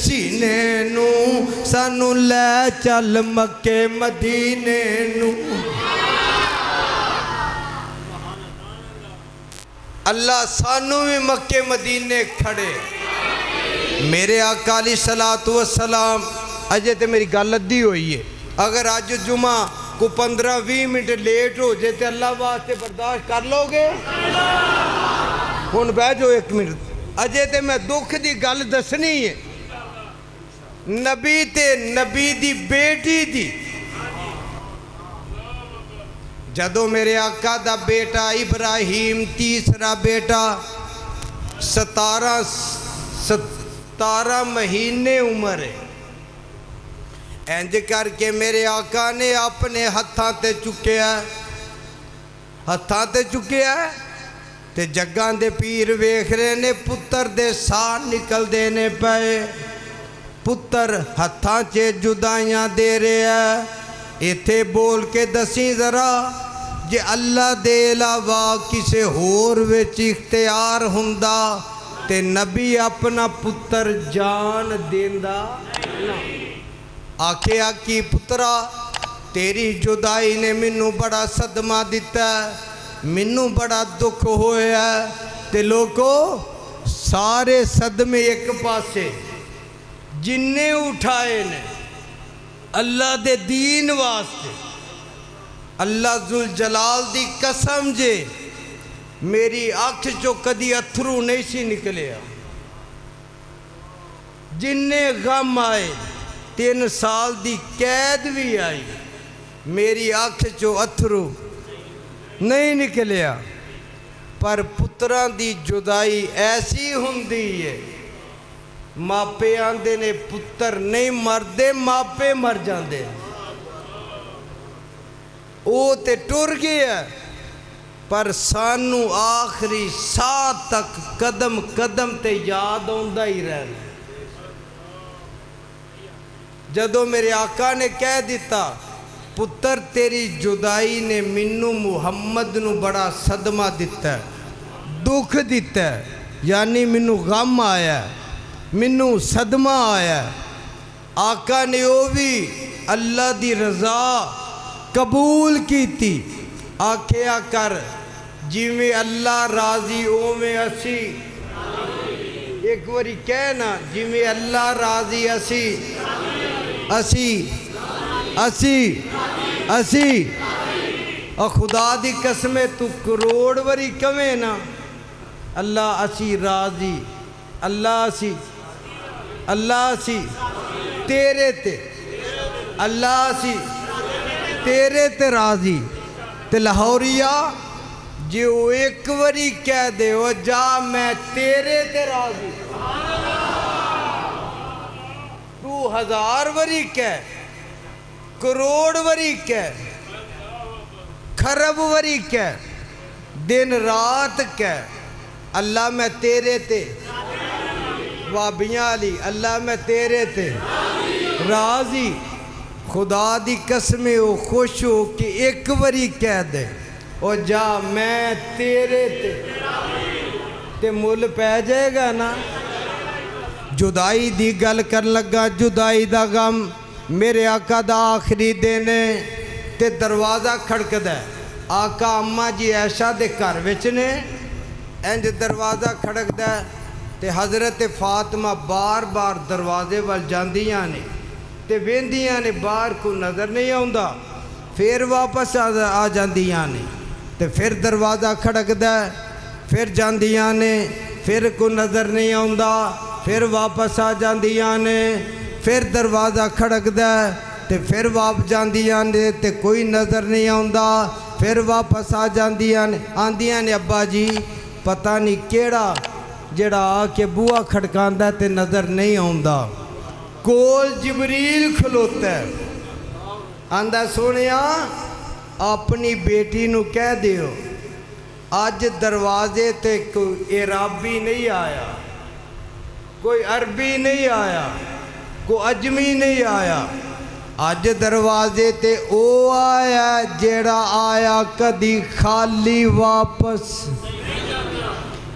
सीने नू सानू लै चल मक्के मदीने नू अल्लाह सानू भी मक्के मदीने खड़े मेरे आका अली सलातु वसलाम अजे तो मेरी गल अद्धी हुई है अगर अज जुमा को 15-20 मिनट लेट हो जाए तो अल्लाह वास्ते बर्दाश्त कर लोगे हुण बह जाओ 1 मिनट अजे तो मैं दुख की गल दसनी है नबी ते नबी दी बेटी दी जदों मेरे आका दा बेटा इब्राहिम तीसरा बेटा 17 महीने उम्र है इंज करके मेरे आका ने अपने हत्थां ते चुकिया ते जग्गां दे पीर वेख रहे ने पुत्र दे साह निकलदे ने पए पुत्र हत्थां च जुदाइयां दे रहा इत्थे बोल के दसी जरा जे अल्लाह दे इलावा किसे होर विच इख्तियार हुंदा ते नबी अपना पुत्र जान देंदा ना आखिया कि पुत्रा तेरी जुदाई ने मैनू बड़ा सदमा दिता मैनू बड़ा दुख होया ते लोगो सारे सदमे एक पासे जिन्ने उठाए ने अल्लाह दे दीन वास्ते अल्लाह जुल जलाल दी कसम जे मेरी अख चो कदी अथरू नहीं सी निकलिया जिन्ने गम आए 3 साल दी कैद भी आई, मेरी अख चो अथरू नहीं निकलिया। पर पुत्रां दी जुदाई ऐसी हुंदी है, मापे आंदे ने पुत्र नहीं मरदे, मापे मर जांदे। वो ते टुर गया, पर सानू आखिरी साह तक कदम कदम ते याद आउंदा ही रहना। जदों मेरे आका ने कह दिता पुत्र तेरी जुदाई ने मैनू मुहम्मद नू बड़ा सदमा दिता, दुख दिता, यानी मैनू गम आया, मैनू सदमा आया। आका ने वो भी अल्लाह दी रज़ा कबूल कीती। आख्या कर जिवें अल्लाह राजी उवें असी। एक बारी कहना जिवें अल्लाह राजी असी असी असी असी। और खुदा दी कसमें तू करोड़ बारी कवे ना अल्लाह असी राजी, अल्लाह असी, अल्लाह असी तेरे ते, अल्लाह असी तेरे ते राजी। ते लाहौरिया जो एक बारी कह दे वो जा मैं तेरे ते राजी, तू 1000 बारी कह, करोड़ बारी कह, खरब बारी कह, दिन रात कह, अल्लाह मैं तेरे ते, वाबियाँ अली अल्लाह मैं तेरे ते राजी। खुदा दी कसमें वो खुश हो कि एक बारी कह दे और जा मैं तेरे ते मुल पै जाएगा ना। जुदाई दी गल कर लगा, जुदाई दा गम। मेरे आका दा आखिरी दिन ते दरवाज़ा खड़कदा। आका अम्मा जी ऐशा दे घर विच ने, इंज दरवाज़ा खड़कदा ते हज़रत फातिमा बार बार दरवाजे वाल जांदियां ने ते वेंदियां ने, बाहर को नज़र नहीं आउंदा, फिर वापस आ जांदियां ने ते फिर दरवाज़ा खड़कदा, फिर जांदियां ने, फिर को नज़र नहीं आउंदा, फिर वापस आ जांदियां ने, फिर दरवाज़ा खड़कदा ते फिर वापस जांदियां ने ते कोई नज़र नहीं आउंदा, फिर वापस आ जांदियां ने। आंदियां ने अब्बा जी पता नहीं केड़ा जेड़ा आके बूहा खड़कांदा ते नज़र नहीं आउंदा। कोल जिबरील खलोता है, आंदा सोनिया अपनी बेटी नू कह दियो अज दरवाजे ते कोई इराबी नहीं आया, कोई अरबी नहीं आया, कोई अजमी नहीं आया। अज दरवाजे ते ओ आया जेड़ा आया कदी खाली वापस।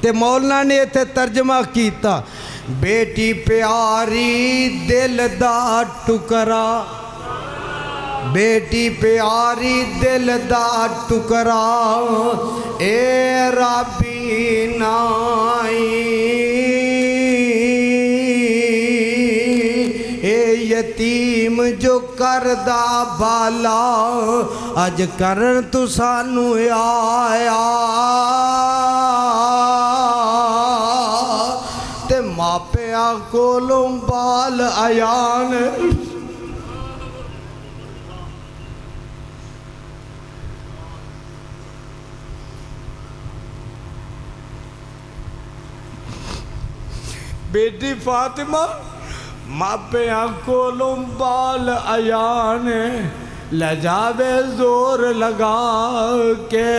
ते मौलाना ने इत्थे तर्जमा कीता बेटी प्यारी दिल दा टुकड़ा, बेटी प्यारी दिल दा टुकड़ा, ए रबी नाई, ए यतीम जो करदा बाला, अज करन तू सानू आया। ते मापिया कोलों बाल आयान, बेटी फातिमा मापिया कोलों बाल आयान, ले जावे जोर लगा के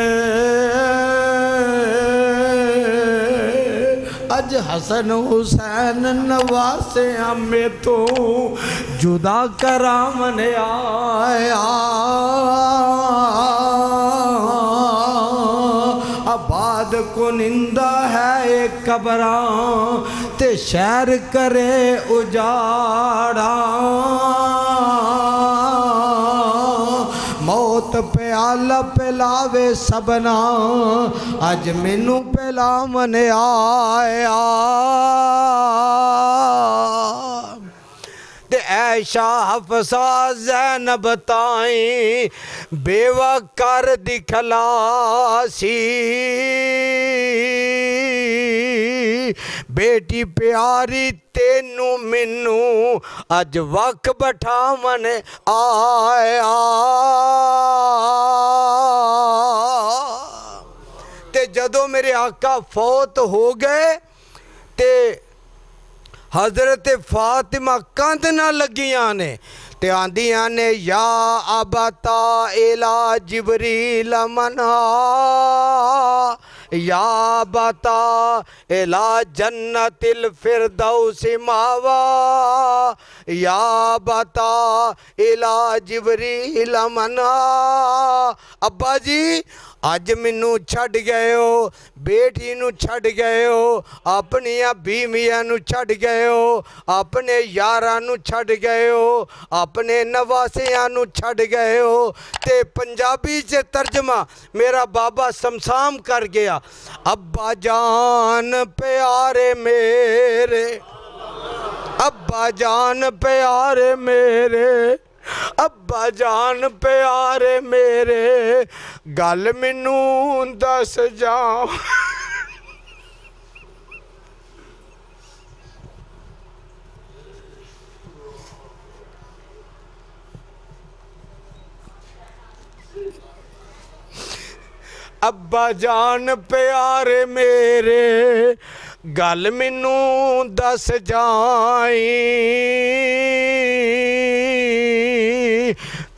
अज हसन हुसैन नवासे में तो जुदा करामन आया। आबाद को निंदा है एक कबरा ते शहर करे उजाड़ा, मौत प्याला पिलावे सबना, अज मैनू पिला मन आया। ते ऐशा हफसा ज़ैनब ताई बेवा कर दिखलासी, बेटी प्यारी तेनू मैनू अज वख बैठावन आया। ते जदों मेरे आका फौत हो गए ते हज़रत फातिमा कंध ना लगियां ने ते आंदियां ने या अबता इला जिबरील मना या बता इला जन्नतिल फिरदौसी मावा या बता इला जिबरील मना। अब्बा जी अज मैनू छड़ गए हो, बेटी नू छड़ गए हो, अपनिया बीवियां नू छड़ गए हो, अपने यारां नू छड़ गए हो, अपने नवासियां नू छड़ गए हो। ते पंजाबी च तर्जमा मेरा बाबा समसाम कर गया, अब्बा जान प्यारे मेरे, अब्बा जान प्यारे मेरे, अब्बा जान प्यारे मेरे, गल मैनू दस जाओ। अब्बा जान प्यारे मेरे, गल मैनू दस जाई,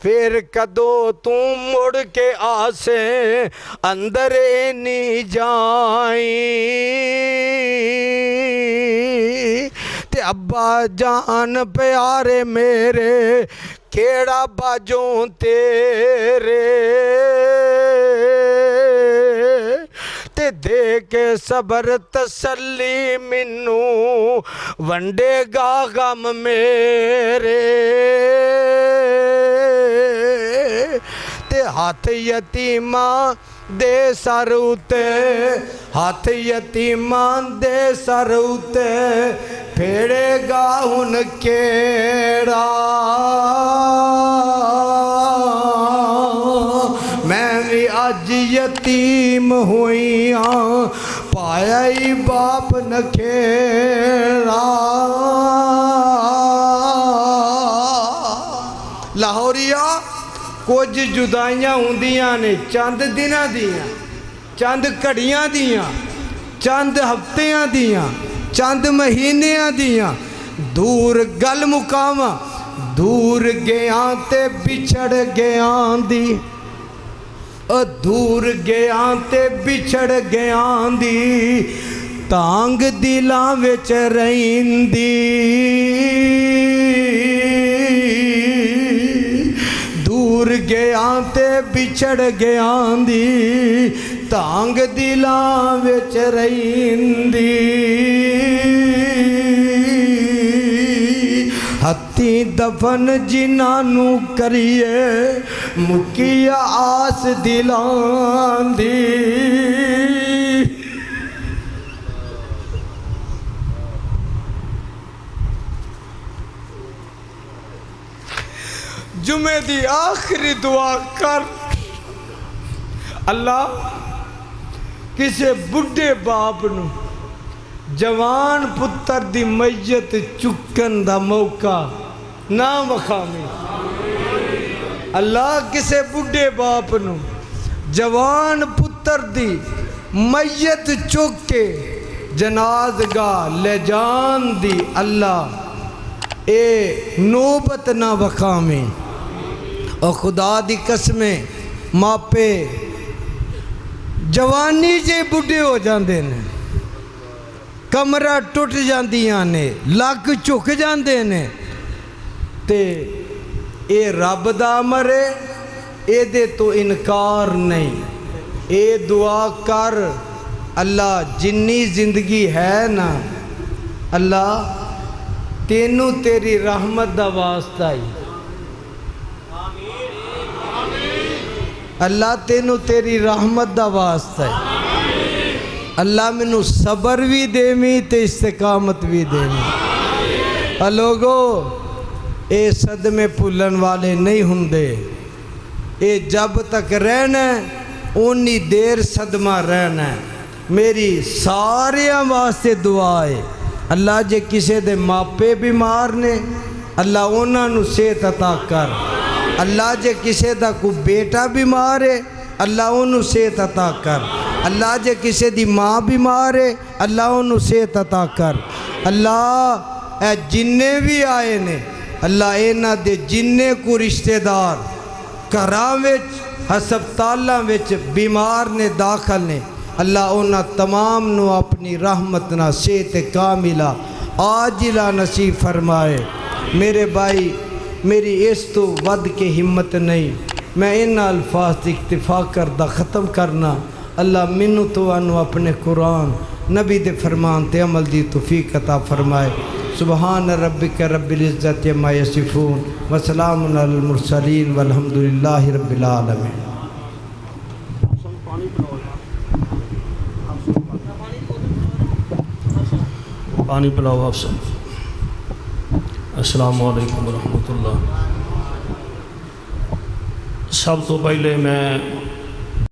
फिर कदों तू मुड़ के आसे अंदर नहीं जाई। ते अब्बा जान प्यारे मेरे, केड़ा बाजों तेरे, ते दे के सबर तसल्ली मैनू वंडेगा गम मेरे। ते हाथ यतीमा दे सर उते, हाथ यतीमा दे सर उते, फेड़ेगा हुन केड़ा। मैं भी अज यतीम हुई हाँ, पाया ही बाप नखेड़ा। लाहौरिया कुछ जुदाइयां होंदियां ने चंद दिनां दियां, चंद घड़ियां दियां, चंद हफ्तियां दियां, चंद महीनियां दियां। दूर गल मुकावा, दूर गया ते बिछड़ गया दी, दूर गया ते बिछड़ गया दी, तांग दिलां विच रहिंदी। दूर गया ते बिछड़ गया दी, तांग दिलां विच रहिंदी। हत्ती दफन जिन्हां करिए मुकिया आस दिलां दी। जुमे दी आखिरी दुआ कर, अल्लाह किसे बुढ़े बाप नू जवान पुत्र दी मैयत चुकन दा मौका ना वखावी। अल्लाह किसे बुढ़े बाप नू जवान पुत्र दी मैयत चुक के जनाज़गाह ले जान दी अल्लाह ए नौबत ना वखावी। और खुदा दी कसमें मापे जवानी जे बुढ़े हो जाते ने, कमरा टुट जांदियां ने, लक झुक जाते ने, ते ये रब दा मरे ये तो इनकार नहीं। ये दुआ कर अल्लाह जिन्नी जिंदगी है ना अल्लाह तेनू तेरी रहमत दा वास्ता ही, अल्लाह तेनू तेरी रहमत दा वास्ता है। अल्लाह मैनू सबर भी देवी ते इस्तिकामत भी देवी। लोगो ये सदमे भुलन वाले नहीं हुंदे, ये जब तक रहना उन्नी देर सदमा रहना। मेरी सारियां वास्ते दुआ है अल्लाह जे किसी दे मापे बीमार ने अल्लाह उन्हां नूं सेहत अता कर। अल्लाह जे किसी दा कोई बेटा बीमार है अल्लाह उन्होंने सेहत अता कर। अल्लाह जे किसी दी माँ बीमार है अल्लाह उन्होंने सेहत अता कर। अल्लाह ए जिन्ने भी आए ने अल्लाह इन्हां दे जिन्ने को रिश्तेदार घरां विच हस्पतालां विच बीमार ने दाखल ने अल्लाह उन्हां तमाम नूं अपनी रहमत नाल सेहत कामिला आजिला नसीब फरमाए। मेरे भाई मेरी इस तो वध के हिम्मत नहीं, मैं इन अल्फाज इक्तिफा करदा ख़त्म करना। अल्लाह मैनू तो अपने कुरान नबी दे फरमान ते अमल दी तौफीक अता फरमाए। सुबहान रब्बिक रब्बिल इज़्ज़ति अम्मा यसिफून व सलामुन अलल मुरसलीन वल्हम्दुलिल्लाहि रब्बिल आलमीन। पानी पिलाओ आप सब। अस्सलामु अलैकुम व रहमतुल्लाह। सब तो पहले मैं